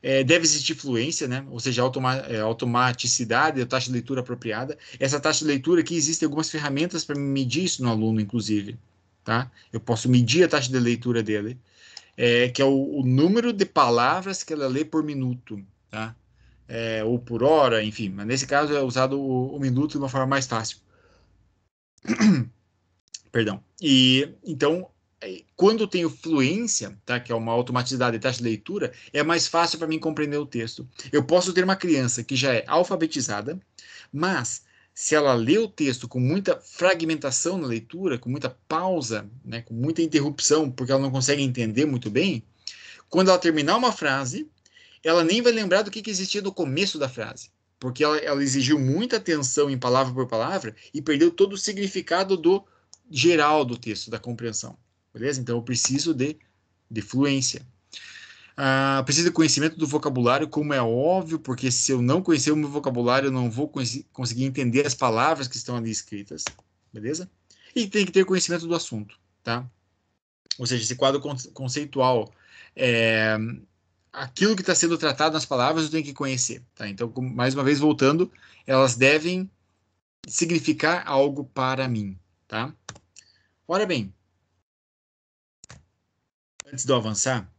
Deve existir fluência, né? Ou seja, automaticidade, a taxa de leitura apropriada. Essa taxa de leitura aqui, existem algumas ferramentas para medir isso no aluno, inclusive. Tá? Eu posso medir a taxa de leitura dele, que é o número de palavras que ela lê por minuto, tá? Ou por hora, enfim. Mas nesse caso é usado o minuto de uma forma mais fácil. Perdão. E então, quando eu tenho fluência, tá, que é uma automaticidade de taxa de leitura, é mais fácil para mim compreender o texto. Eu posso ter uma criança que já é alfabetizada, mas se ela lê o texto com muita fragmentação na leitura, com muita pausa, né, com muita interrupção, porque ela não consegue entender muito bem, quando ela terminar uma frase, ela nem vai lembrar do que existia no começo da frase, porque ela exigiu muita atenção em palavra por palavra e perdeu todo o significado do geral do texto, da compreensão. Beleza? Então eu preciso de fluência. Preciso de conhecimento do vocabulário, como é óbvio, porque se eu não conhecer o meu vocabulário, eu não vou conseguir entender as palavras que estão ali escritas. Beleza? E tem que ter conhecimento do assunto, tá? Ou seja, esse quadro conceitual aquilo que está sendo tratado nas palavras eu tenho que conhecer, tá? Então, mais uma vez, voltando, elas devem significar algo para mim, tá? Ora bem, antes de eu avançar,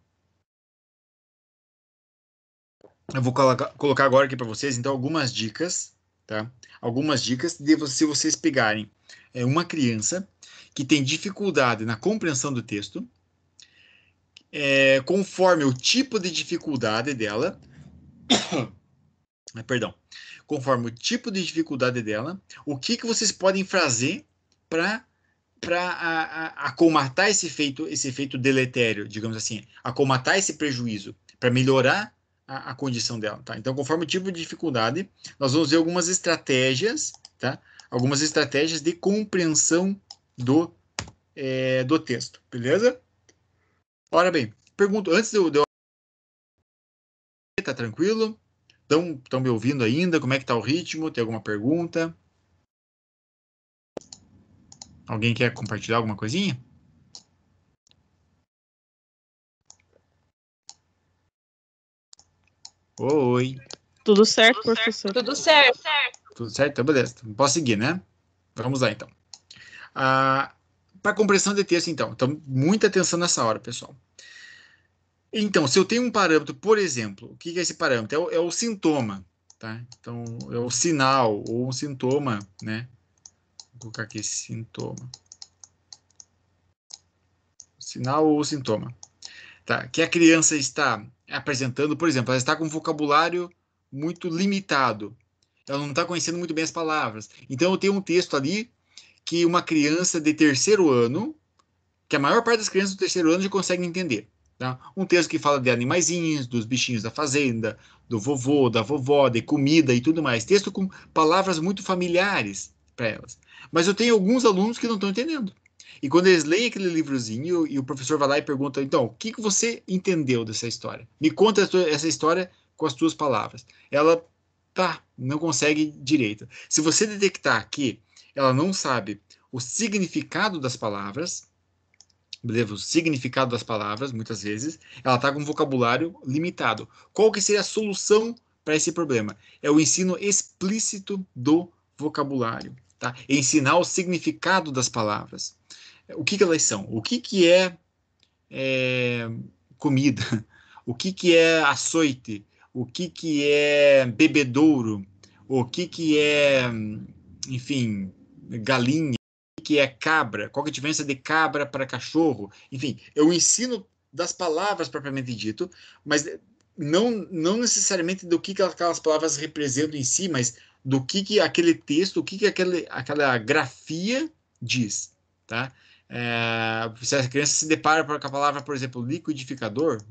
eu vou colocar agora aqui para vocês, então, algumas dicas, tá? Algumas dicas se vocês pegarem uma criança que tem dificuldade na compreensão do texto, conforme o tipo de dificuldade dela, perdão, conforme o tipo de dificuldade dela, o que vocês podem fazer para acomatar esse efeito deletério, digamos assim, acomatar esse prejuízo, para melhorar a condição dela, tá? Então, conforme o tipo de dificuldade, nós vamos ver algumas estratégias, tá? Algumas estratégias de compreensão do texto, beleza? Ora bem, pergunto, antes de eu... Tá tranquilo? Estão me ouvindo ainda? Como é que tá o ritmo? Tem alguma pergunta? Alguém quer compartilhar alguma coisinha? Oi. Tudo certo, professor? Tudo certo. Tudo certo? Então, beleza. Posso seguir, né? Vamos lá, então. Para compreensão de texto, então. Então, muita atenção nessa hora, pessoal. Então, se eu tenho um parâmetro, por exemplo, o que é esse parâmetro? É o sintoma, tá? Então, é o sinal ou um sintoma, né? Vou colocar aqui sintoma. Sinal ou sintoma. Tá? Que a criança está apresentando, por exemplo, ela está com um vocabulário muito limitado. Ela não está conhecendo muito bem as palavras. Então, eu tenho um texto ali que uma criança de terceiro ano, que a maior parte das crianças do terceiro ano já consegue entender. Tá? Um texto que fala de animaizinhos, dos bichinhos da fazenda, do vovô, da vovó, de comida e tudo mais. Texto com palavras muito familiares para elas. Mas eu tenho alguns alunos que não estão entendendo. E quando eles leem aquele livrozinho e o professor vai lá e pergunta, então, o que você entendeu dessa história? Me conta essa história com as tuas palavras. Ela, não consegue direito. Se você detectar que ela não sabe o significado das palavras, beleza? O significado das palavras, muitas vezes, ela está com um vocabulário limitado. Qual que seria a solução para esse problema? É o ensino explícito do vocabulário, tá? Ensinar o significado das palavras. O que elas são? O que é comida? O que é açoite? O que é bebedouro? O que é, enfim, galinha? O que é cabra? Qual é a diferença de cabra para cachorro? Enfim, eu ensino das palavras propriamente dito, mas não necessariamente do que aquelas palavras representam em si, mas do que aquele texto, o que aquela grafia diz, tá? Se a criança se depara com a palavra, por exemplo, liquidificador,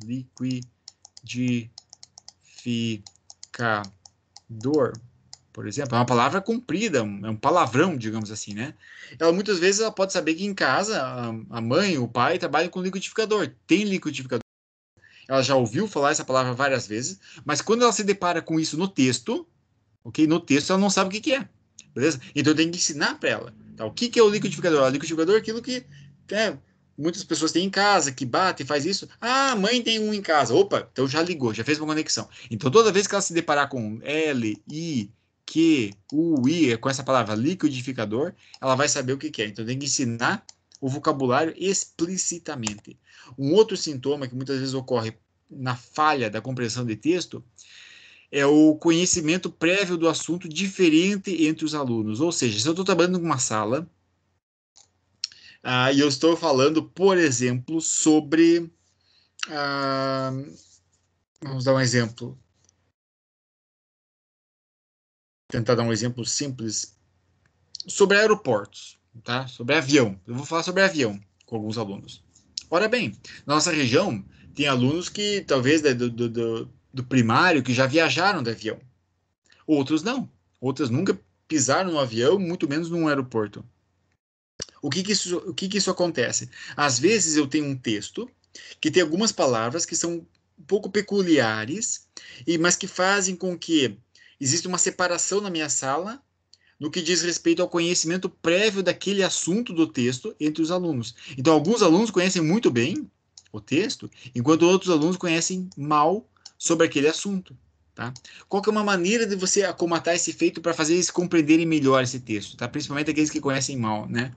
por exemplo, é uma palavra comprida, é um palavrão, digamos assim, né? Ela muitas vezes ela pode saber que em casa a mãe, o pai trabalham com liquidificador, tem liquidificador. Ela já ouviu falar essa palavra várias vezes, mas quando ela se depara com isso no texto, ok? No texto ela não sabe o que é, beleza? Então eu tenho que ensinar para ela, tá? O que é o liquidificador? O liquidificador é aquilo que muitas pessoas têm em casa, que bate e faz isso. Ah, a mãe tem um em casa. Opa, então já ligou, já fez uma conexão. Então toda vez que ela se deparar com L, I, Q, U, I, com essa palavra liquidificador, ela vai saber o que é. Então tem que ensinar o vocabulário explicitamente. Um outro sintoma que muitas vezes ocorre na falha da compreensão de texto é o conhecimento prévio do assunto diferente entre os alunos. Ou seja, se eu estou trabalhando em uma sala e eu estou falando, por exemplo, sobre... vamos dar um exemplo. Tentar dar um exemplo simples. Sobre aeroportos, tá? Sobre avião. Eu vou falar sobre avião com alguns alunos. Ora bem, na nossa região tem alunos que talvez do primário que já viajaram de avião. Outros não. Outros nunca pisaram no avião, muito menos num aeroporto. O que isso acontece? Às vezes eu tenho um texto que tem algumas palavras que são um pouco peculiares, mas que fazem com que exista uma separação na minha sala no que diz respeito ao conhecimento prévio daquele assunto do texto entre os alunos. Então, alguns alunos conhecem muito bem o texto, enquanto outros alunos conhecem mal sobre aquele assunto. Tá? Qual que é uma maneira de você acomatar esse efeito para fazer eles compreenderem melhor esse texto, tá? Principalmente aqueles que conhecem mal, né?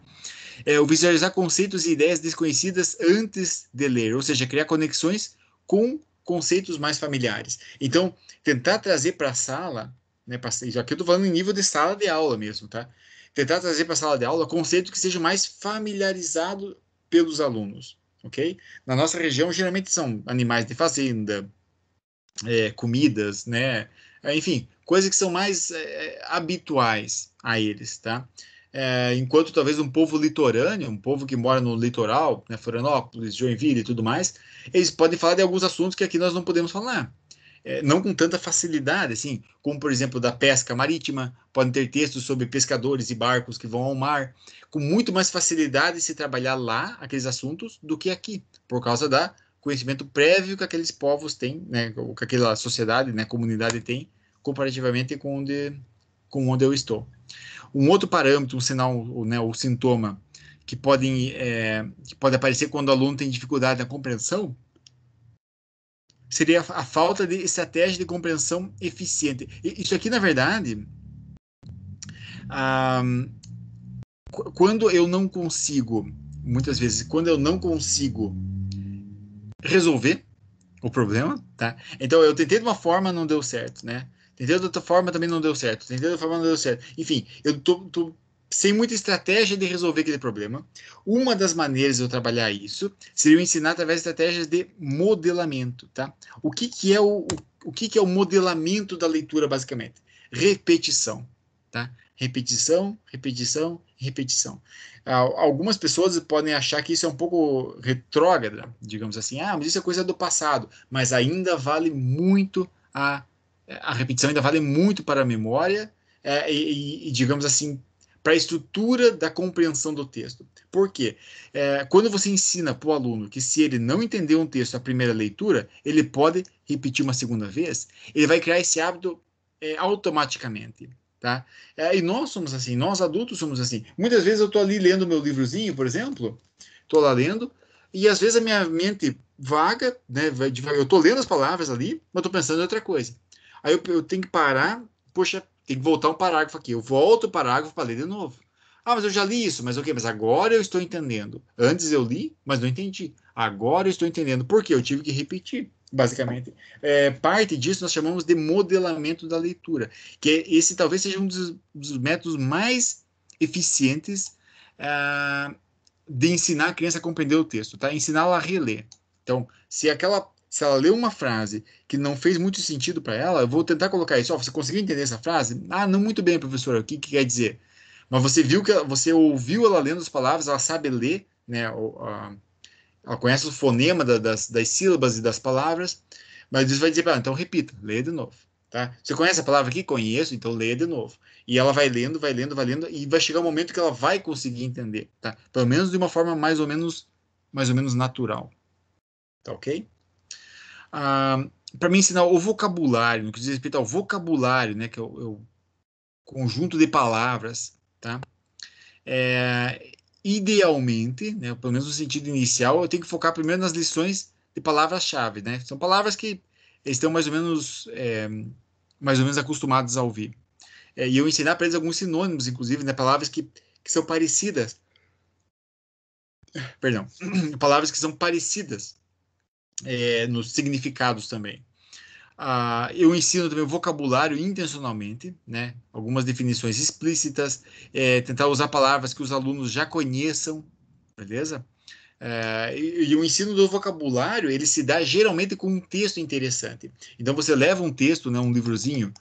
O visualizar conceitos e ideias desconhecidas antes de ler, ou seja, criar conexões com conceitos mais familiares. Então, tentar trazer para a sala, né, já que eu estou falando em nível de sala de aula mesmo, tá? Tentar trazer para a sala de aula conceitos que sejam mais familiarizados pelos alunos, ok? Na nossa região, geralmente são animais de fazenda, comidas, né? Enfim, coisas que são mais habituais a eles, tá? Enquanto talvez um povo litorâneo, um povo que mora no litoral, né, Florianópolis, Joinville e tudo mais, eles podem falar de alguns assuntos que aqui nós não podemos falar. Não com tanta facilidade, assim, como por exemplo da pesca marítima, podem ter textos sobre pescadores e barcos que vão ao mar, com muito mais facilidade se trabalhar lá aqueles assuntos do que aqui, por causa da conhecimento prévio que aqueles povos têm, né, que aquela sociedade, né, comunidade tem, comparativamente com onde eu estou. Um outro parâmetro, um sinal, né, o sintoma que pode aparecer quando o aluno tem dificuldade na compreensão seria a falta de estratégia de compreensão eficiente. Isso aqui, na verdade, ah, quando eu não consigo, muitas vezes, quando eu não consigo resolver o problema, tá? Então eu tentei de uma forma, não deu certo, né? Tentei de outra forma, também não deu certo. Tentei de outra forma, não deu certo. Enfim, eu tô sem muita estratégia de resolver aquele problema. Uma das maneiras de eu trabalhar isso seria eu ensinar através de estratégias de modelamento, tá? O que que é o modelamento da leitura, basicamente? Repetição, tá? Repetição, repetição, repetição. Algumas pessoas podem achar que isso é um pouco retrógrada, digamos assim. Mas isso é coisa do passado. Mas ainda vale muito a repetição, ainda vale muito para a memória e digamos assim, para a estrutura da compreensão do texto. Por quê? Quando você ensina para o aluno que se ele não entender um texto à primeira leitura, ele pode repetir uma segunda vez, ele vai criar esse hábito automaticamente. Tá? E nós somos assim, nós adultos somos assim. Muitas vezes eu estou ali lendo meu livrozinho, por exemplo, estou lá lendo, e às vezes a minha mente vaga, né, eu estou lendo as palavras ali, mas estou pensando em outra coisa. Aí eu tenho que parar, poxa, tem que voltar um parágrafo aqui. Eu volto o parágrafo para ler de novo. Mas eu já li isso, mas ok, mas agora eu estou entendendo. Antes eu li, mas não entendi. Agora eu estou entendendo. Por quê? Eu tive que repetir, basicamente. Parte disso nós chamamos de modelamento da leitura, que esse talvez seja um dos métodos mais eficientes de ensinar a criança a compreender o texto, tá? Ensiná-la a reler. Então, se ela leu uma frase que não fez muito sentido para ela, eu vou tentar colocar isso. Você conseguiu entender essa frase? Não muito bem, professora. O que quer dizer? Mas você viu que você ouviu ela lendo as palavras, ela sabe ler, né? Ela conhece o fonema das sílabas e das palavras, mas isso vai dizer para ela, então repita, leia de novo. Tá? Você conhece a palavra aqui? Conheço, então leia de novo. E ela vai lendo, vai lendo, vai lendo, e vai chegar um momento que ela vai conseguir entender. Tá? Pelo menos de uma forma mais ou menos natural. Tá ok? Para me ensinar o vocabulário, no que diz respeito ao vocabulário, né, que é o conjunto de palavras, tá? Idealmente, né, pelo menos no sentido inicial, eu tenho que focar primeiro nas lições de palavras-chave, né? São palavras que eles estão mais ou menos acostumados a ouvir. E eu ensinar para eles alguns sinônimos, inclusive, né, palavras que são parecidas, perdão, palavras que são parecidas nos significados também. Eu ensino também o vocabulário intencionalmente, né? Algumas definições explícitas, tentar usar palavras que os alunos já conheçam, beleza? E o ensino do vocabulário, ele se dá geralmente com um texto interessante. Então, você leva um texto, né, um livrozinho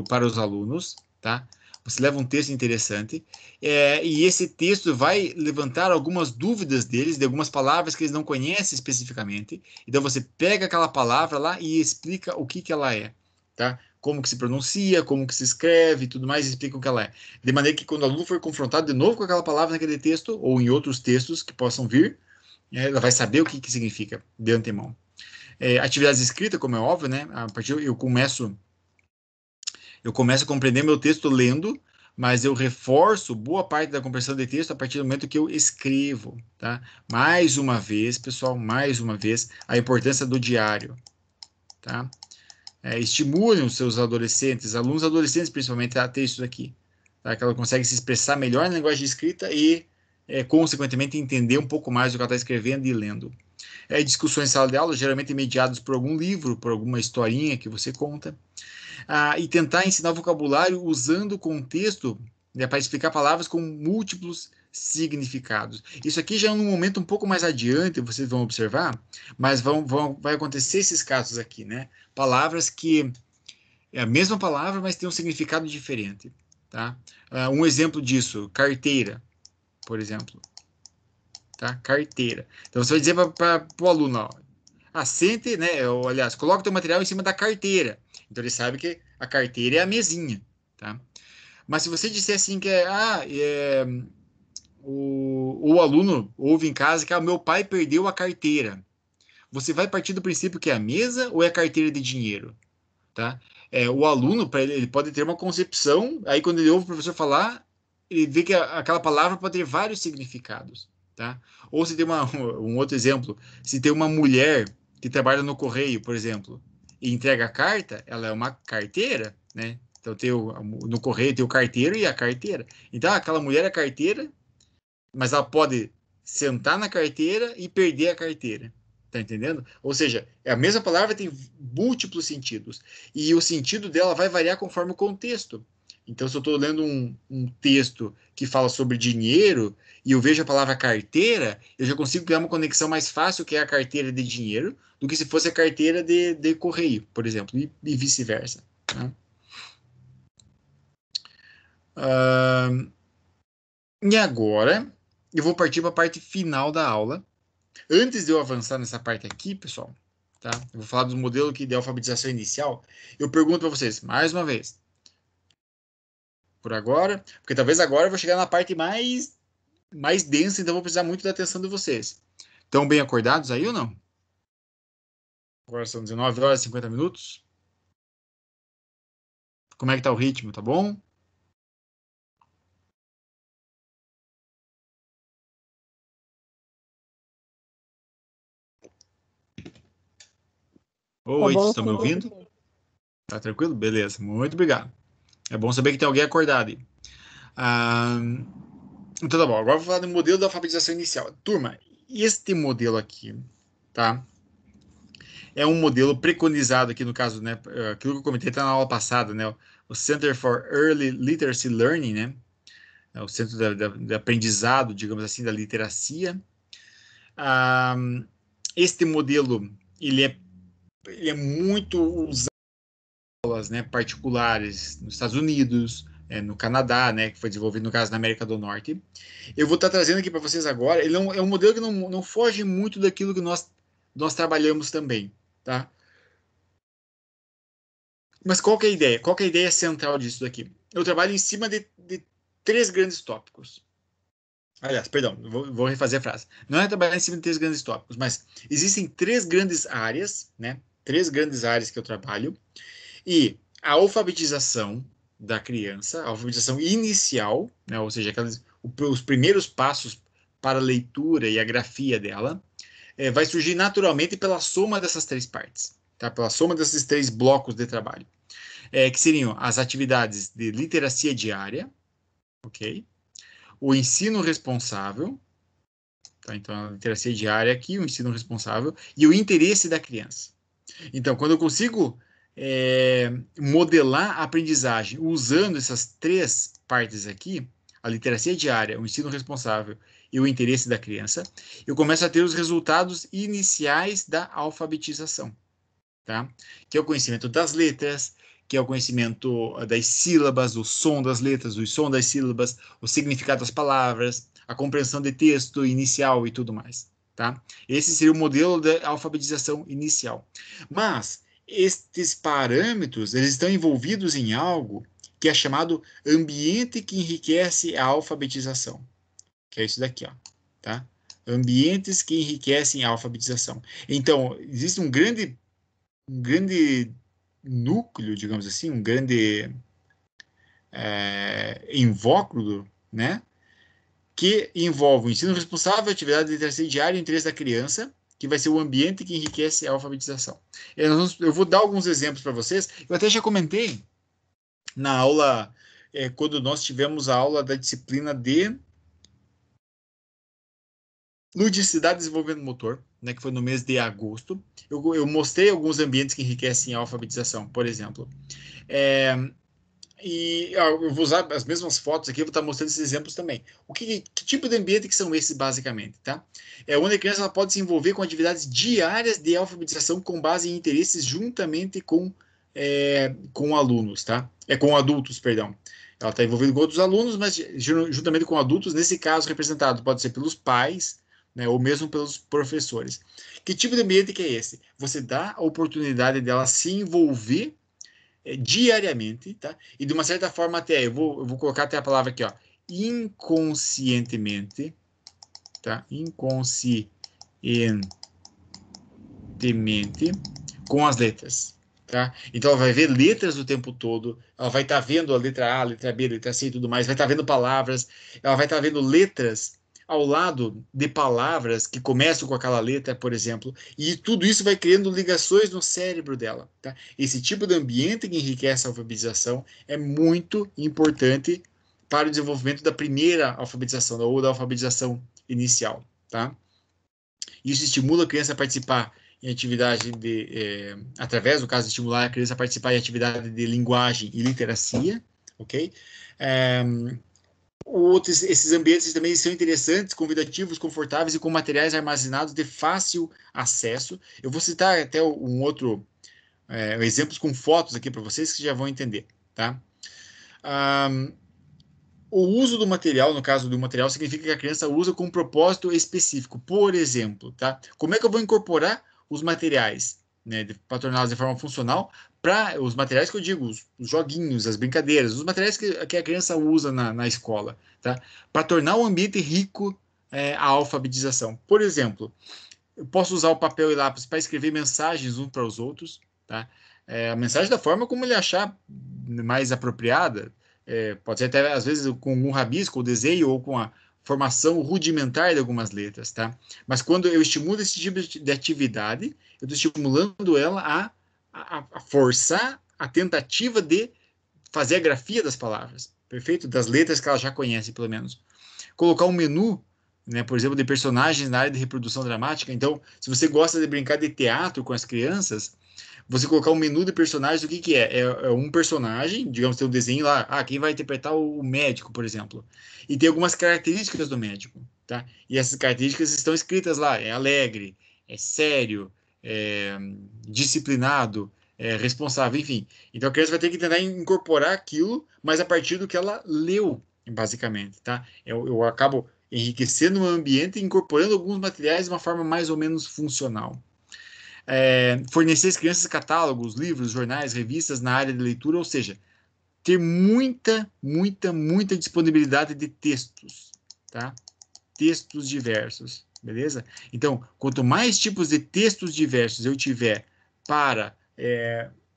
para os alunos, tá? Você leva um texto interessante, e esse texto vai levantar algumas dúvidas deles, de algumas palavras que eles não conhecem especificamente. Então, você pega aquela palavra lá e explica o que ela é, tá? Como que se pronuncia, como que se escreve, tudo mais, explica o que ela é. De maneira que quando o aluno for confrontado de novo com aquela palavra naquele texto, ou em outros textos que possam vir, ela vai saber o que significa de antemão. Atividades escritas, como é óbvio, né? A partir eu começo a compreender meu texto lendo, mas eu reforço boa parte da compreensão de texto a partir do momento que eu escrevo, tá? Mais uma vez, pessoal, mais uma vez, a importância do diário, tá? estimulem os seus adolescentes, alunos adolescentes principalmente, a ter isso daqui. Tá? Que ela consegue se expressar melhor na linguagem de escrita e, consequentemente, entender um pouco mais do que ela está escrevendo e lendo. Discussões em sala de aula, geralmente mediados por algum livro, por alguma historinha que você conta. E tentar ensinar vocabulário usando o contexto, né, para explicar palavras com múltiplos significados. Isso aqui já é um momento um pouco mais adiante, vocês vão observar, mas vai acontecer esses casos aqui, né? Palavras que é a mesma palavra, mas tem um significado diferente, tá? Um exemplo disso, carteira, por exemplo, tá? Carteira. Então você vai dizer para o aluno, ó, assente, né? Ou, aliás, coloca o teu material em cima da carteira. Então ele sabe que a carteira é a mesinha, tá? Mas se você disser assim que o aluno ouve em casa que o meu pai perdeu a carteira, você vai partir do princípio que é a mesa ou é a carteira de dinheiro, tá? O aluno, ele pode ter uma concepção, aí quando ele ouve o professor falar, ele vê que aquela palavra pode ter vários significados, tá? Ou se tem um outro exemplo, se tem uma mulher que trabalha no correio, por exemplo, e entrega a carta, ela é uma carteira, né? Então no correio tem o carteiro e a carteira. Então aquela mulher é carteira, mas ela pode sentar na carteira e perder a carteira. Tá entendendo? Ou seja, a mesma palavra tem múltiplos sentidos. E o sentido dela vai variar conforme o contexto. Então, se eu estou lendo um texto que fala sobre dinheiro e eu vejo a palavra carteira, eu já consigo criar uma conexão mais fácil que é a carteira de dinheiro do que se fosse a carteira de correio, por exemplo, e vice-versa. Né? E agora, eu vou partir para a parte final da aula. Antes de eu avançar nessa parte aqui, pessoal, tá? Eu vou falar do modelo de alfabetização inicial. Eu pergunto para vocês, mais uma vez, por agora, porque talvez agora eu vou chegar na parte mais densa, então eu vou precisar muito da atenção de vocês. Estão bem acordados aí ou não? Agora são 19 horas e 50 minutos. Como é que tá o ritmo? Tá bom? Tá Oi, bom, estão me sim, ouvindo? professor. Tá tranquilo? Beleza, muito obrigado. É bom saber que tem alguém acordado aí. Ah, então tá bom, agora eu vou falar do modelo da alfabetização inicial. Turma, este modelo aqui, tá? É um modelo preconizado aqui no caso, né? Aquilo que eu comentei até na aula passada, né? O Center for Early Literacy Learning, né? É o centro de aprendizado, digamos assim, da literacia. Ah, este modelo, ele é muito usado em aulas, né, particulares nos Estados Unidos, no Canadá, né, que foi desenvolvido no caso na América do Norte. Eu vou estar trazendo aqui para vocês agora. Ele é um modelo que não foge muito daquilo que nós trabalhamos também, tá? Mas qual que é a ideia? Qual que é a ideia central disso daqui? Eu trabalho em cima de três grandes tópicos. Aliás, perdão, vou refazer a frase. Não é trabalhar em cima de três grandes tópicos, mas existem três grandes áreas, né? Três grandes áreas que eu trabalho. E a alfabetização da criança, a alfabetização inicial, né? Ou seja, os primeiros passos para a leitura e a grafia dela, vai surgir naturalmente pela soma dessas três partes, tá? Pela soma desses três blocos de trabalho. Que seriam as atividades de literacia diária, ok? O ensino responsável, tá? Então, a literacia diária aqui, o ensino responsável, e o interesse da criança. Então, quando eu consigo modelar a aprendizagem usando essas três partes aqui, a literacia diária, o ensino responsável e o interesse da criança, eu começo a ter os resultados iniciais da alfabetização, tá? Que é o conhecimento das letras, que é o conhecimento das sílabas, o som das letras, o som das sílabas, o significado das palavras, a compreensão de texto inicial e tudo mais, tá? Esse seria o modelo da alfabetização inicial. Mas estes parâmetros, eles estão envolvidos em algo que é chamado ambiente que enriquece a alfabetização, que é isso daqui, ó, tá? Ambientes que enriquecem a alfabetização. Então, existe um grande núcleo, digamos assim, um grande invólucro, né? Que envolve o ensino responsável, atividade de literacia diária e o interesse da criança, que vai ser o ambiente que enriquece a alfabetização. Eu vou dar alguns exemplos para vocês. Eu até já comentei na aula, quando nós tivemos a aula da disciplina de ludicidade e desenvolvimento motor, né, que foi no mês de agosto. Eu mostrei alguns ambientes que enriquecem a alfabetização, por exemplo. Eu vou usar as mesmas fotos aqui, eu vou estar mostrando esses exemplos também. Que tipo de ambiente que são esses, basicamente, tá? Onde a criança ela pode se envolver com atividades diárias de alfabetização com base em interesses juntamente com alunos, tá? Com adultos, perdão. Ela está envolvida com outros alunos, mas juntamente com adultos, nesse caso representado pode ser pelos pais, né, ou mesmo pelos professores. Que tipo de ambiente que é esse? Você dá a oportunidade dela se envolver diariamente, tá? E de uma certa forma até, eu vou colocar até a palavra aqui, ó, inconscientemente, tá? Inconscientemente com as letras, tá? Então ela vai ver letras o tempo todo, ela vai estar vendo a letra A, a letra B, a letra C e tudo mais, vai estar vendo palavras, ela vai estar vendo letras ao lado de palavras que começam com aquela letra, por exemplo, e tudo isso vai criando ligações no cérebro dela, tá? Esse tipo de ambiente que enriquece a alfabetização é muito importante para o desenvolvimento da primeira alfabetização, ou da alfabetização inicial, tá? Isso estimula a criança a participar em atividade através, no caso, de estimular a criança a participar em atividade de linguagem e literacia, ok? Esses ambientes também são interessantes, convidativos, confortáveis e com materiais armazenados de fácil acesso. Eu vou citar até exemplos com fotos aqui para vocês que já vão entender, tá? O uso do material, no caso do material, significa que a criança usa com um propósito específico. Por exemplo, tá? Como é que eu vou incorporar os materiais, né, para torná-los de forma funcional? Para os materiais que eu digo, os joguinhos, as brincadeiras, os materiais que a criança usa na escola, tá? Para tornar o ambiente rico a alfabetização. Por exemplo, eu posso usar o papel e lápis para escrever mensagens uns para os outros, tá? A mensagem da forma como ele achar mais apropriada, pode ser até às vezes com um rabisco, ou desenho, ou com a formação rudimentar de algumas letras, tá? Mas quando eu estimulo esse tipo de atividade, eu estou estimulando ela a forçar a tentativa de fazer a grafia das palavras, perfeito? Das letras que ela já conhece, pelo menos. Colocar um menu, né, por exemplo, de personagens na área de reprodução dramática. Então, se você gosta de brincar de teatro com as crianças, você colocar um menu de personagens, o que é? É um personagem, digamos, tem um desenho lá, quem vai interpretar o médico, por exemplo. E tem algumas características do médico, tá? E essas características estão escritas lá, é alegre, é sério, é disciplinado, é responsável, enfim. Então a criança vai ter que tentar incorporar aquilo, mas a partir do que ela leu, basicamente, tá? Eu acabo enriquecendo o ambiente e incorporando alguns materiais de uma forma mais ou menos funcional. Fornecer às crianças catálogos, livros, jornais, revistas na área de leitura, ou seja, ter muita, muita, muita disponibilidade de textos, tá? Textos diversos, beleza? Então, quanto mais tipos de textos diversos eu tiver para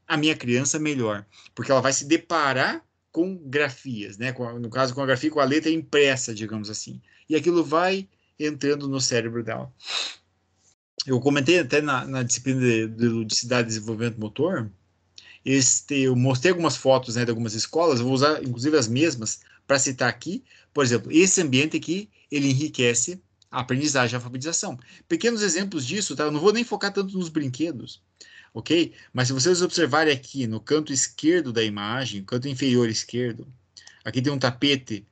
a minha criança, melhor, porque ela vai se deparar com grafias, né? No caso, com a grafia, com a letra impressa, digamos assim. E aquilo vai entrando no cérebro dela. Eu comentei até na disciplina de ludicidade e desenvolvimento motor, eu mostrei algumas fotos, né, de algumas escolas, eu vou usar inclusive as mesmas para citar aqui. Por exemplo, esse ambiente aqui, ele enriquece a aprendizagem e a alfabetização. Pequenos exemplos disso, tá? Eu não vou nem focar tanto nos brinquedos, ok? Mas se vocês observarem aqui no canto esquerdo da imagem, canto inferior esquerdo, aqui tem um tapete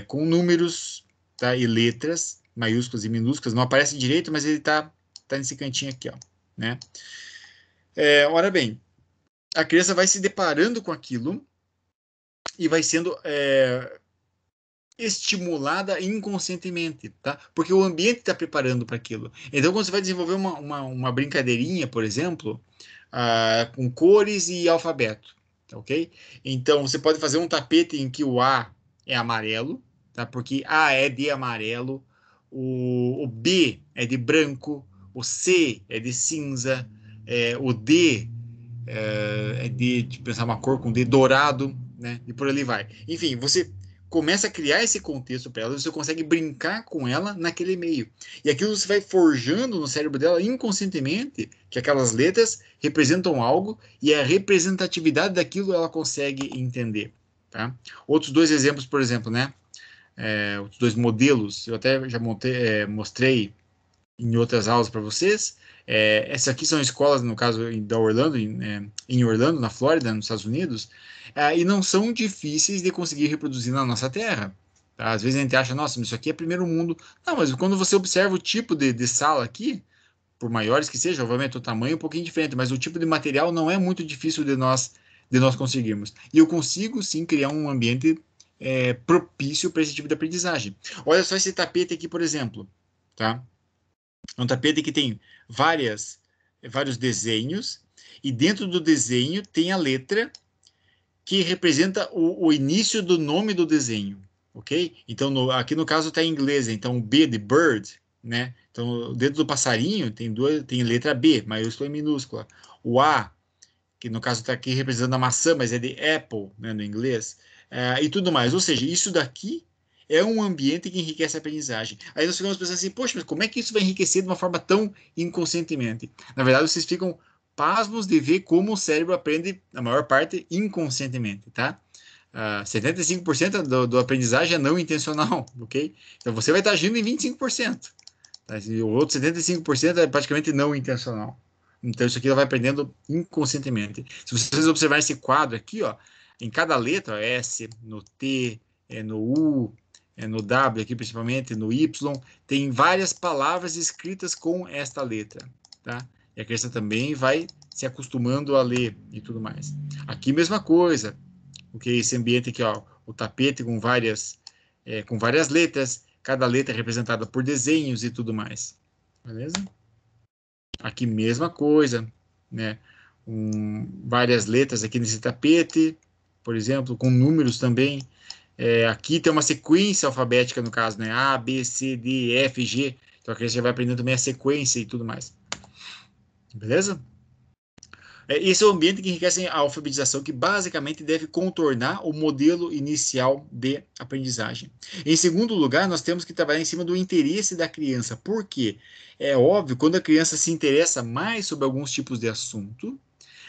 com números, tá? E letras, maiúsculas e minúsculas. Não aparece direito, mas ele tá nesse cantinho aqui, ó, né? Ora bem, a criança vai se deparando com aquilo e vai sendo estimulada inconscientemente, tá? Porque o ambiente está preparando para aquilo. Então, quando você vai desenvolver uma brincadeirinha, por exemplo, com cores e alfabeto, tá, ok? Então, você pode fazer um tapete em que o A é amarelo, tá? Porque A é de amarelo, o B é de branco, o C é de cinza, o D de pensar uma cor com D dourado, né? E por ali vai. Enfim, você começa a criar esse contexto para ela, você consegue brincar com ela naquele meio. E aquilo você vai forjando no cérebro dela inconscientemente que aquelas letras representam algo e a representatividade daquilo ela consegue entender. Tá? Outros dois exemplos, por exemplo, né? Outros dois modelos, eu até já mostrei em outras aulas para vocês. Essas aqui são escolas, no caso da Orlando, em Orlando, na Flórida, nos Estados Unidos, e não são difíceis de conseguir reproduzir na nossa terra. Tá? Às vezes a gente acha, nossa, mas isso aqui é primeiro mundo. Não, mas quando você observa o tipo de sala aqui, por maiores que sejam, obviamente o tamanho é um pouquinho diferente, mas o tipo de material não é muito difícil de nós conseguirmos. E eu consigo sim criar um ambiente propício para esse tipo de aprendizagem. Olha só esse tapete aqui, por exemplo, tá? É um tapete que tem vários desenhos, e dentro do desenho tem a letra que representa o início do nome do desenho, ok? Então, aqui no caso está em inglês, então o B de bird, né? Então, dentro do passarinho tem letra B, maiúscula e minúscula. O A, que no caso está aqui representando a maçã, mas é de apple, né, no inglês, e tudo mais. Ou seja, isso daqui é um ambiente que enriquece a aprendizagem. Aí nós ficamos pensando assim, poxa, mas como é que isso vai enriquecer de uma forma tão inconscientemente? Na verdade, vocês ficam pasmos de ver como o cérebro aprende, na maior parte, inconscientemente, tá? 75% do aprendizagem é não intencional, ok? Então você vai estar agindo em 25%. Tá? E o outro 75% é praticamente não intencional. Então isso aqui ela vai aprendendo inconscientemente. Se vocês observarem esse quadro aqui, ó, em cada letra, S, no T, no U, no W aqui principalmente, no Y, tem várias palavras escritas com esta letra, tá? E a criança também vai se acostumando a ler e tudo mais. Aqui mesma coisa, porque esse ambiente aqui, ó, o tapete com várias letras, cada letra é representada por desenhos e tudo mais. Beleza? Aqui mesma coisa, né? Várias letras aqui nesse tapete, por exemplo, com números também. Aqui tem uma sequência alfabética, no caso, né? A, B, C, D, E, F, G. Então aqui você vai aprendendo também a sequência e tudo mais. Beleza? Esse é o ambiente que enriquece a alfabetização, que basicamente deve contornar o modelo inicial de aprendizagem. Em segundo lugar, nós temos que trabalhar em cima do interesse da criança. Por quê? É óbvio, quando a criança se interessa mais sobre alguns tipos de assunto,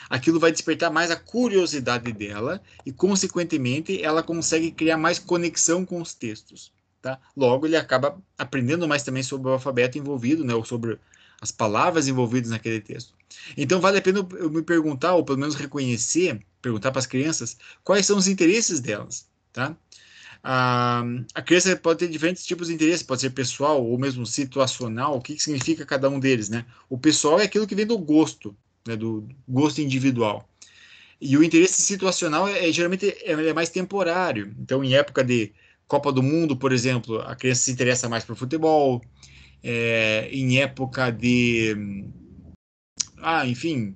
aquilo vai despertar mais a curiosidade dela e, consequentemente, ela consegue criar mais conexão com os textos. Tá? Logo, ele acaba aprendendo mais também sobre o alfabeto envolvido, né, ou sobre as palavras envolvidas naquele texto. Então, vale a pena eu me perguntar, ou pelo menos reconhecer, perguntar para as crianças quais são os interesses delas. Tá? A criança pode ter diferentes tipos de interesse, pode ser pessoal ou mesmo situacional. O que significa cada um deles? Né? O pessoal é aquilo que vem do gosto, né, do gosto individual. E o interesse situacional geralmente é mais temporário. Então, em época de Copa do Mundo, por exemplo, a criança se interessa mais por futebol. Em época enfim,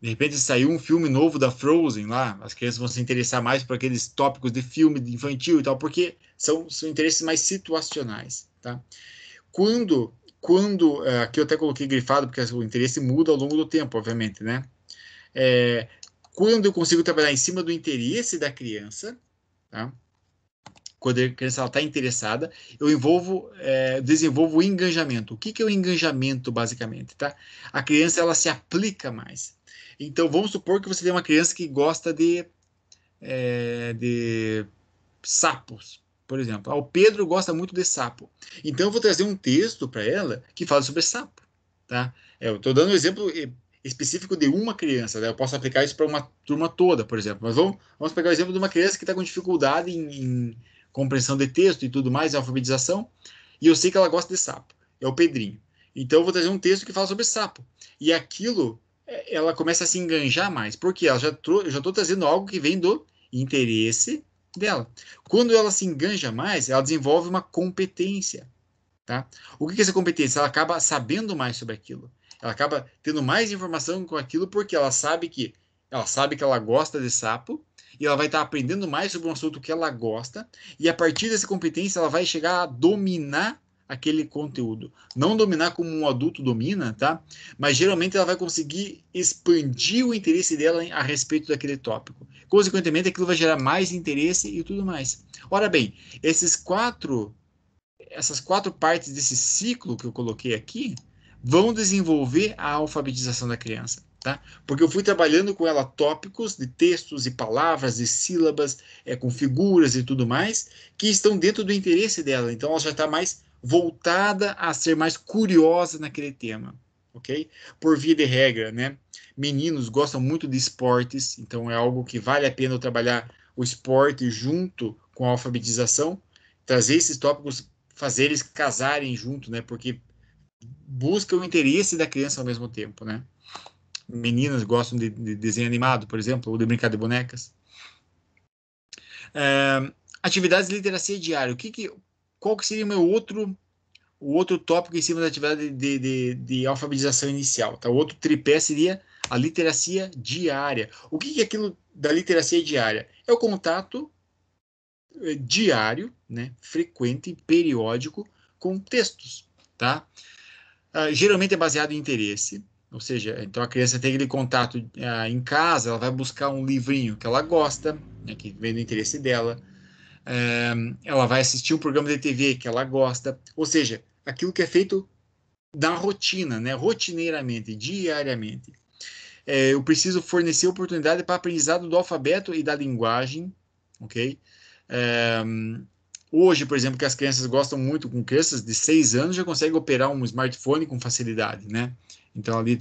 de repente saiu um filme novo da Frozen lá, as crianças vão se interessar mais por aqueles tópicos de filme infantil e tal, porque são interesses mais situacionais, tá? Aqui eu até coloquei grifado, porque o interesse muda ao longo do tempo, obviamente, né? Quando eu consigo trabalhar em cima do interesse da criança, tá? Quando a criança está interessada, eu desenvolvo o engajamento. O que é o engajamento, basicamente? Tá? A criança ela se aplica mais. Então, vamos supor que você tem uma criança que gosta de sapos, por exemplo. O Pedro gosta muito de sapo. Então, eu vou trazer um texto para ela que fala sobre sapo. Tá? Eu estou dando um exemplo específico de uma criança. Né? Eu posso aplicar isso para uma turma toda, por exemplo. Mas vamos pegar o exemplo de uma criança que está com dificuldade em compreensão de texto e tudo mais, alfabetização, e eu sei que ela gosta de sapo. É o Pedrinho. Então, eu vou trazer um texto que fala sobre sapo. E aquilo, ela começa a se enganjar mais. Porque eu já estou trazendo algo que vem do interesse dela. Quando ela se enganja mais, ela desenvolve uma competência. Tá? O que é essa competência? Ela acaba sabendo mais sobre aquilo. Ela acaba tendo mais informação com aquilo porque ela sabe que ela gosta de sapo e ela vai estar aprendendo mais sobre um assunto que ela gosta e a partir dessa competência ela vai chegar a dominar aquele conteúdo. Não dominar como um adulto domina, tá? Mas geralmente ela vai conseguir expandir o interesse dela a respeito daquele tópico. Consequentemente, aquilo vai gerar mais interesse e tudo mais. Ora bem, essas quatro partes desse ciclo que eu coloquei aqui vão desenvolver a alfabetização da criança, tá? Porque eu fui trabalhando com ela tópicos de textos e palavras e sílabas, com figuras e tudo mais, que estão dentro do interesse dela. Então, ela já está mais voltada a ser mais curiosa naquele tema, ok? Por via de regra, né? Meninos gostam muito de esportes, então é algo que vale a pena eu trabalhar o esporte junto com a alfabetização, trazer esses tópicos, fazer eles casarem junto, né? Porque busca o interesse da criança ao mesmo tempo, né? Meninas gostam de desenho animado, por exemplo, ou de brincar de bonecas. Atividades de literacia diária. Qual que seria o outro tópico em cima da atividade de alfabetização inicial? Tá? O outro tripé seria a literacia diária. O que é aquilo da literacia diária? É o contato diário, né, frequente, periódico, com textos, tá? Geralmente é baseado em interesse, ou seja, então a criança tem aquele contato em casa, ela vai buscar um livrinho que ela gosta, né, que vem do interesse dela, ela vai assistir um programa de TV que ela gosta, ou seja, aquilo que é feito na rotina, né, rotineiramente, diariamente. Eu preciso fornecer oportunidade para aprendizado do alfabeto e da linguagem, ok? É, Hoje, por exemplo, que as crianças gostam muito, com crianças de 6 anos já conseguem operar um smartphone com facilidade, né? Então ali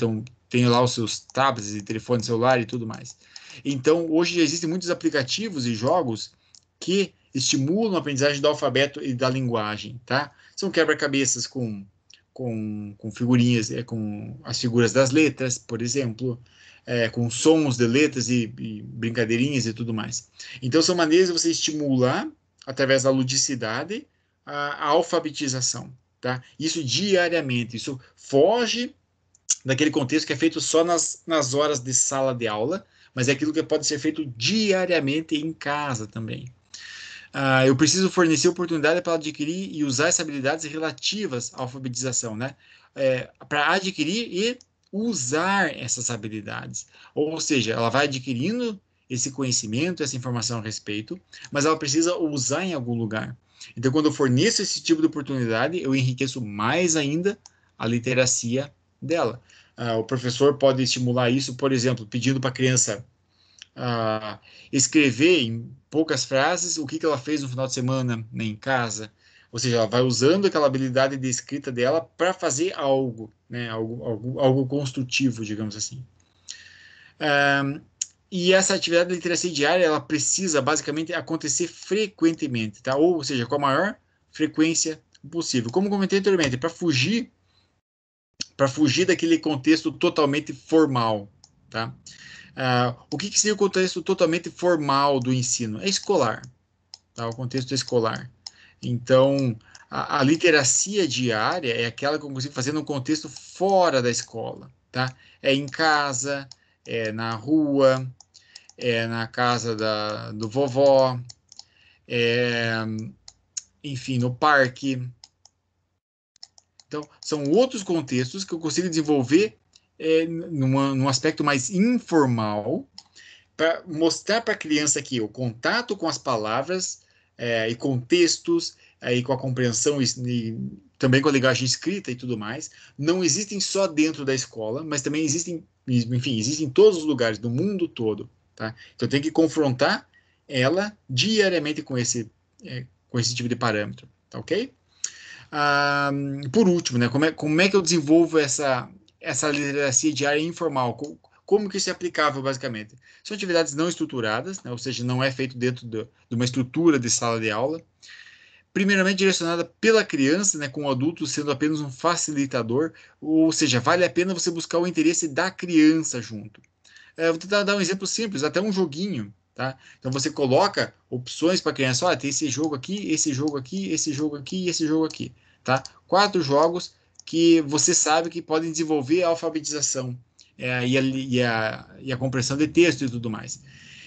tem lá os seus tablets e telefone celular e tudo mais. Então, hoje já existem muitos aplicativos e jogos que estimulam a aprendizagem do alfabeto e da linguagem, tá? São quebra-cabeças com figurinhas, com as figuras das letras, por exemplo, com sons de letras e brincadeirinhas e tudo mais. Então, são maneiras de você estimular através da ludicidade, a alfabetização, tá? Isso diariamente, isso foge daquele contexto que é feito só nas horas de sala de aula, mas é aquilo que pode ser feito diariamente em casa também. Eu preciso fornecer oportunidade para adquirir e usar essas habilidades relativas à alfabetização, né? Para adquirir e usar essas habilidades. Ou seja, ela vai adquirindo esse conhecimento, essa informação a respeito, mas ela precisa usar em algum lugar. Então, quando eu forneço esse tipo de oportunidade, eu enriqueço mais ainda a literacia dela. O professor pode estimular isso, por exemplo, pedindo para a criança a escrever em poucas frases o que ela fez no final de semana, né, em casa. Ou seja, ela vai usando aquela habilidade de escrita dela para fazer algo, né, algo construtivo, digamos assim. E essa atividade de literacia diária, ela precisa basicamente acontecer frequentemente, tá? Ou seja, com a maior frequência possível. Como comentei anteriormente, para fugir daquele contexto totalmente formal, tá? O que seria o contexto totalmente formal do ensino? É escolar, tá? O contexto escolar. Então, a literacia diária é aquela que eu consigo fazer no contexto fora da escola, tá? É em casa, é na rua, é na casa do vovó, é, enfim, no parque. Então, são outros contextos que eu consigo desenvolver num aspecto mais informal, para mostrar para a criança que o contato com as palavras e com textos, e com a compreensão e também com a linguagem escrita e tudo mais, não existem só dentro da escola, mas também existem, enfim, existem em todos os lugares do mundo todo, tá? Então tem que confrontar ela diariamente com esse tipo de parâmetro, tá ok? Por último, né, como é que eu desenvolvo essa literacia diária informal? Como que isso é aplicável, basicamente? São atividades não estruturadas, né, ou seja, não é feito dentro de uma estrutura de sala de aula. Primeiramente direcionada pela criança, né, com o adulto sendo apenas um facilitador, ou seja, vale a pena você buscar o interesse da criança junto. Vou tentar dar um exemplo simples, até um joguinho, tá? Então você coloca opções para a criança, olha, tem esse jogo aqui, esse jogo aqui, esse jogo aqui e esse jogo aqui, tá? 4 jogos que você sabe que podem desenvolver a alfabetização e a compreensão de texto e tudo mais.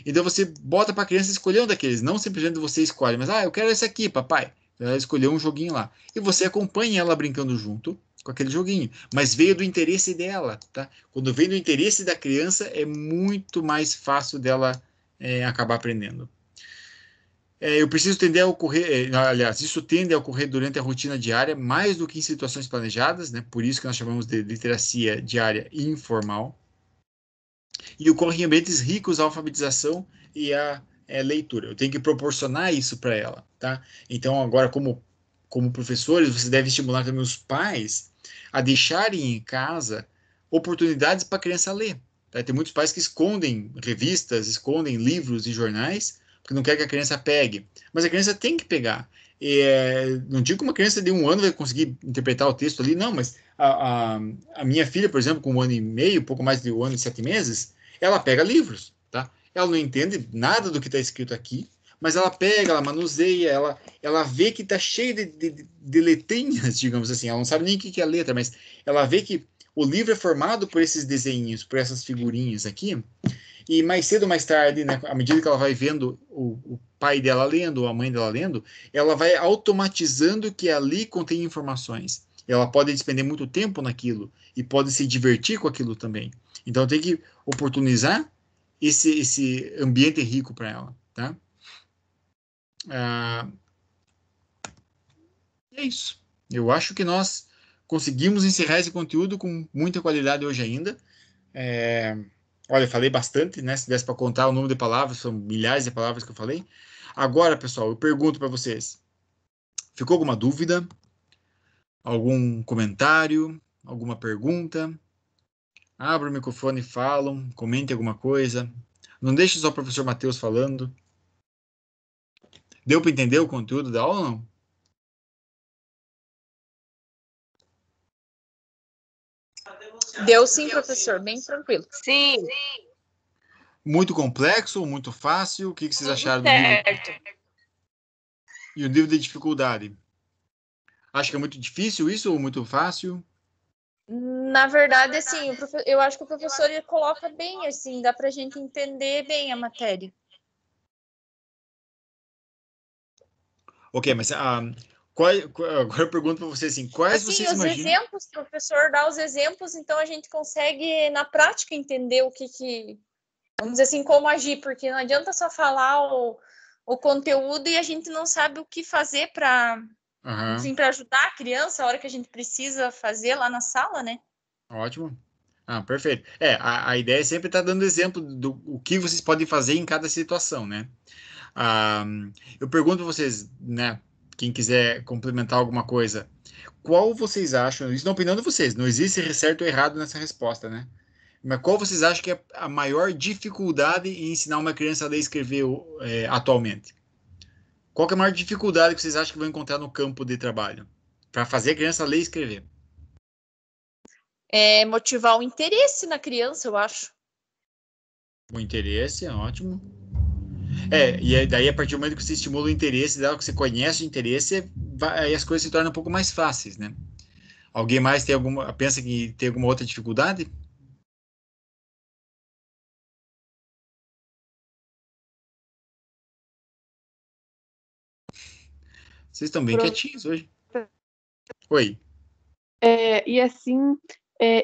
Então você bota para a criança escolher um daqueles, não simplesmente você escolhe, mas eu quero esse aqui, papai. Ela escolheu um joguinho lá. E você acompanha ela brincando junto com aquele joguinho. Mas veio do interesse dela, tá? Quando vem do interesse da criança, é muito mais fácil dela acabar aprendendo. Eu preciso tender a ocorrer, aliás, isso tende a ocorrer durante a rotina diária, mais do que em situações planejadas, né? Por isso que nós chamamos de literacia diária informal. E ocorre em ambientes ricos à alfabetização e à leitura. Eu tenho que proporcionar isso para ela, tá? Então, agora, como professores, você deve estimular também os pais a deixarem em casa oportunidades para a criança ler. Tá? Tem muitos pais que escondem revistas, escondem livros e jornais, porque não quer que a criança pegue. Mas a criança tem que pegar. Não digo que uma criança de 1 ano vai conseguir interpretar o texto ali, não, mas a minha filha, por exemplo, com 1 ano e meio, pouco mais de 1 ano e 7 meses, ela pega livros, tá? Ela não entende nada do que está escrito aqui, mas ela pega, ela manuseia, ela vê que está cheio de letrinhas, digamos assim. Ela não sabe nem o que é letra, mas ela vê que o livro é formado por esses desenhos, por essas figurinhas aqui, e mais cedo ou mais tarde, né, à medida que ela vai vendo o pai dela lendo, ou a mãe dela lendo, ela vai automatizando que ali contém informações. Ela pode despender muito tempo naquilo e pode se divertir com aquilo também. Então tem que oportunizar esse ambiente rico para ela, tá? Ah, é isso. Eu acho que nós conseguimos encerrar esse conteúdo com muita qualidade hoje ainda. É, olha, falei bastante, né? Se desse para contar o número de palavras, são milhares de palavras que eu falei. Agora, pessoal, eu pergunto para vocês: ficou alguma dúvida? Algum comentário? Alguma pergunta? Abra o microfone e falam, comente alguma coisa. Não deixe só o professor Matheus falando. Deu para entender o conteúdo da aula ou não? Deu sim, professor, bem tranquilo. Sim. Muito complexo ou muito fácil? O que vocês acharam do nível? Certo. E o nível de dificuldade? Acho que é muito difícil isso ou muito fácil? Na verdade, assim, eu acho que o professor ele coloca bem, assim, dá pra gente entender bem a matéria. Ok, mas agora eu pergunto para vocês assim, quais Assim, vocês os imaginam? exemplos, o professor dá os exemplos, então a gente consegue, na prática, entender o que vamos dizer assim, como agir, porque não adianta só falar o conteúdo e a gente não sabe o que fazer para, enfim, Aham, para ajudar a criança a hora que a gente precisa fazer lá na sala, né? ótimo. Ah, perfeito. A ideia é sempre estar dando exemplo do o que vocês podem fazer em cada situação, né? Ah, eu pergunto para vocês, né? Quem quiser complementar alguma coisa, qual vocês acham? Isso na opinião de vocês, não existe certo ou errado nessa resposta, né? Mas qual vocês acham que é a maior dificuldade em ensinar uma criança a ler e escrever atualmente? Qual que é a maior dificuldade que vocês acham que vão encontrar no campo de trabalho para fazer a criança ler e escrever? É motivar o interesse na criança, eu acho. O interesse, é ótimo. Daí a partir do momento que você estimula o interesse dela, que você conhece o interesse, aí as coisas se tornam um pouco mais fáceis, né? Alguém mais pensa que tem alguma outra dificuldade? Vocês estão bem quietinhos hoje. Oi. E assim,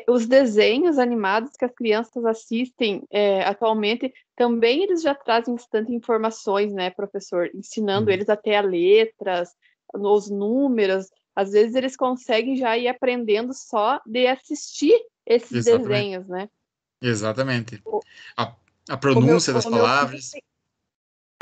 os desenhos animados que as crianças assistem atualmente, também eles já trazem bastante informações, né, professor? Ensinando eles até a letras, os números. Às vezes eles conseguem já ir aprendendo só de assistir esses Exatamente. desenhos, né? Exatamente. O, A, a o meu, pronúncia das o meu filho palavras.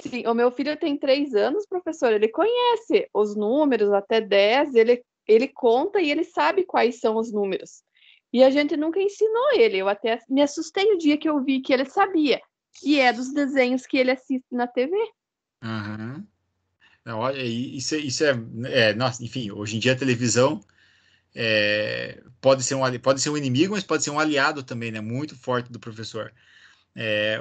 Sim, o meu filho tem 3 anos, professor. Ele conhece os números até 10, ele conta e ele sabe quais são os números. E a gente nunca ensinou ele. Eu até me assustei o dia que eu vi que ele sabia, que é dos desenhos que ele assiste na TV. Aham. Não, olha, nossa, enfim, hoje em dia a televisão pode ser um inimigo, mas pode ser um aliado também, né? Muito forte do professor.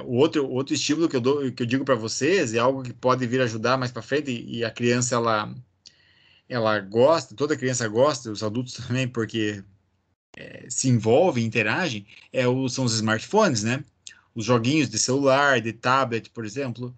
O outro estímulo que eu digo para vocês é algo que pode vir ajudar mais para frente e a criança ela gosta, toda criança gosta, os adultos também, porque se envolvem, interagem, são os smartphones, né? Os joguinhos de celular, de tablet, por exemplo.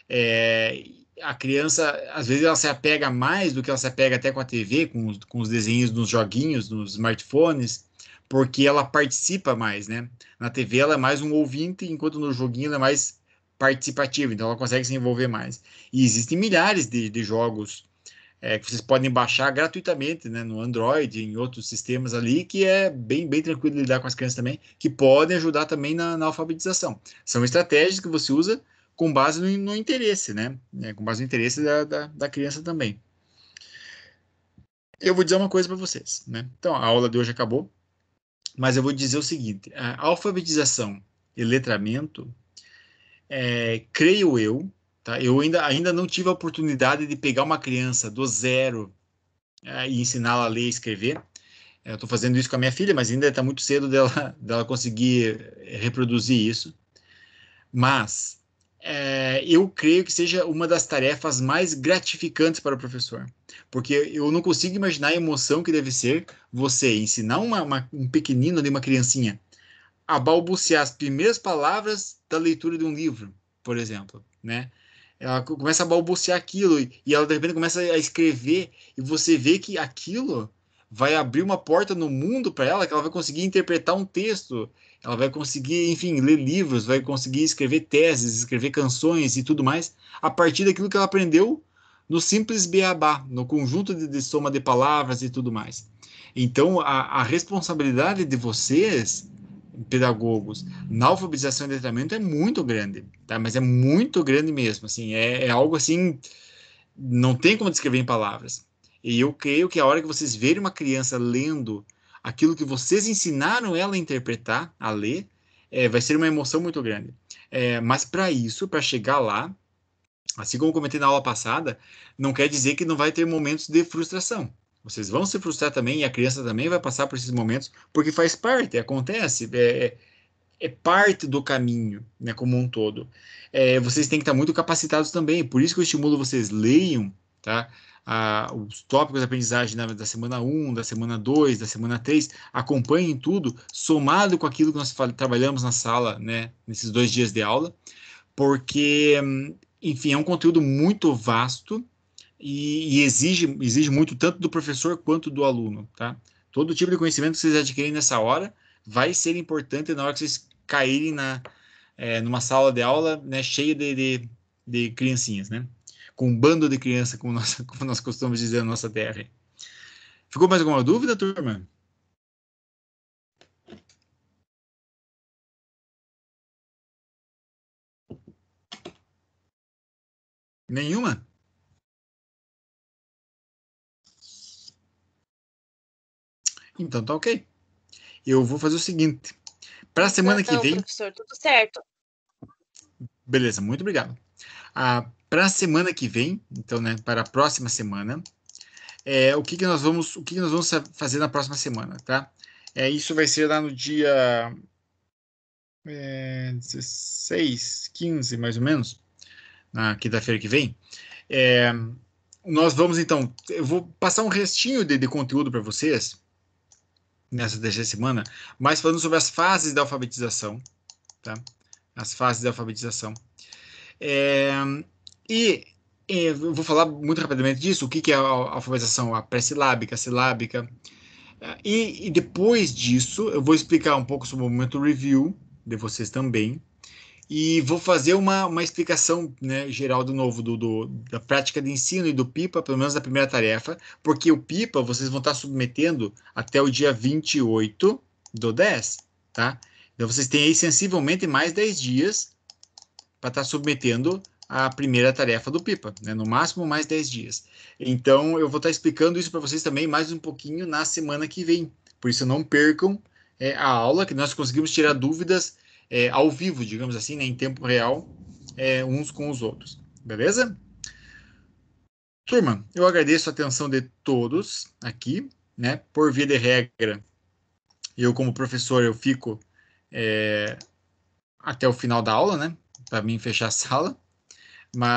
É, a criança, às vezes, ela se apega mais do que ela se apega até com a TV, com os desenhos nos joguinhos, nos smartphones, porque ela participa mais, né? Na TV ela é mais um ouvinte, enquanto no joguinho ela é mais participativa, então ela consegue se envolver mais. E existem milhares de jogos que vocês podem baixar gratuitamente, né, no Android, em outros sistemas ali, que é bem tranquilo de lidar com as crianças também, que podem ajudar também na alfabetização. São estratégias que você usa com base no interesse, né? Com base no interesse da criança também. Eu vou dizer uma coisa para vocês, né? Então, a aula de hoje acabou, mas eu vou dizer o seguinte: a alfabetização e letramento, creio eu, tá? Eu ainda não tive a oportunidade de pegar uma criança do zero e ensiná-la a ler e escrever. Eu estou fazendo isso com a minha filha, mas ainda está muito cedo dela conseguir reproduzir isso. Mas eu creio que seja uma das tarefas mais gratificantes para o professor, porque eu não consigo imaginar a emoção que deve ser você ensinar um pequenino ali, uma criancinha, a balbuciar as primeiras palavras da leitura de um livro, por exemplo, né? Ela começa a balbuciar aquilo e ela de repente começa a escrever e você vê que aquilo vai abrir uma porta no mundo para ela, que ela vai conseguir interpretar um texto, ela vai conseguir, enfim, ler livros, vai conseguir escrever teses, escrever canções e tudo mais, a partir daquilo que ela aprendeu no simples beabá, no conjunto de soma de palavras e tudo mais. Então, a responsabilidade de vocês, pedagogos, na alfabetização e letramento é muito grande, tá? Mas é muito grande mesmo, assim, é algo assim, não tem como descrever em palavras. E eu creio que a hora que vocês verem uma criança lendo aquilo que vocês ensinaram ela a interpretar, a ler, vai ser uma emoção muito grande. Mas para isso, para chegar lá, assim como eu comentei na aula passada, não quer dizer que não vai ter momentos de frustração. Vocês vão se frustrar também e a criança também vai passar por esses momentos, porque faz parte, acontece, é parte do caminho, né, como um todo. Vocês têm que estar muito capacitados também, por isso que eu estimulo vocês leiam, tá? Os tópicos de aprendizagem da semana 1, da semana 2, da semana 3, acompanhem tudo, somado com aquilo que nós trabalhamos na sala, né, nesses 2 dias de aula, porque, enfim, é um conteúdo muito vasto e exige muito tanto do professor quanto do aluno, tá? Todo tipo de conhecimento que vocês adquirem nessa hora vai ser importante na hora que vocês caírem numa sala de aula, né, cheia de criancinhas, né? Com um bando de crianças, como nós costumamos dizer na nossa terra. Ficou mais alguma dúvida, turma? Nenhuma? Então tá ok. Eu vou fazer o seguinte. Para a semana que vem... professor, tudo certo. Beleza, muito obrigado. Para a semana que vem, então, né, para a próxima semana, o que nós vamos fazer na próxima semana, tá? Isso vai ser lá no dia 16, 15, mais ou menos, na quinta-feira que vem. Nós vamos, então, eu vou passar um restinho de conteúdo para vocês nessa terceira semana, mas falando sobre as fases da alfabetização, tá? As fases da alfabetização. Eu vou falar muito rapidamente disso, o que é a alfabetização, a pré-silábica, a silábica. E depois disso, eu vou explicar um pouco sobre o momento review de vocês também. E vou fazer uma explicação, né, geral de novo da prática de ensino e do PIPA, pelo menos da primeira tarefa, porque o PIPA vocês vão estar submetendo até o dia 28 do 10, tá? Então vocês têm aí sensivelmente mais 10 dias para estar submetendo a primeira tarefa do PIPA, né? No máximo mais 10 dias. Então eu vou estar explicando isso para vocês também mais um pouquinho na semana que vem. Por isso não percam a aula, que nós conseguimos tirar dúvidas ao vivo, digamos assim, né, em tempo real, uns com os outros. Beleza? Turma, eu agradeço a atenção de todos aqui, né? Por via de regra, eu como professor, eu fico até o final da aula, né? Para mim fechar a sala. Mas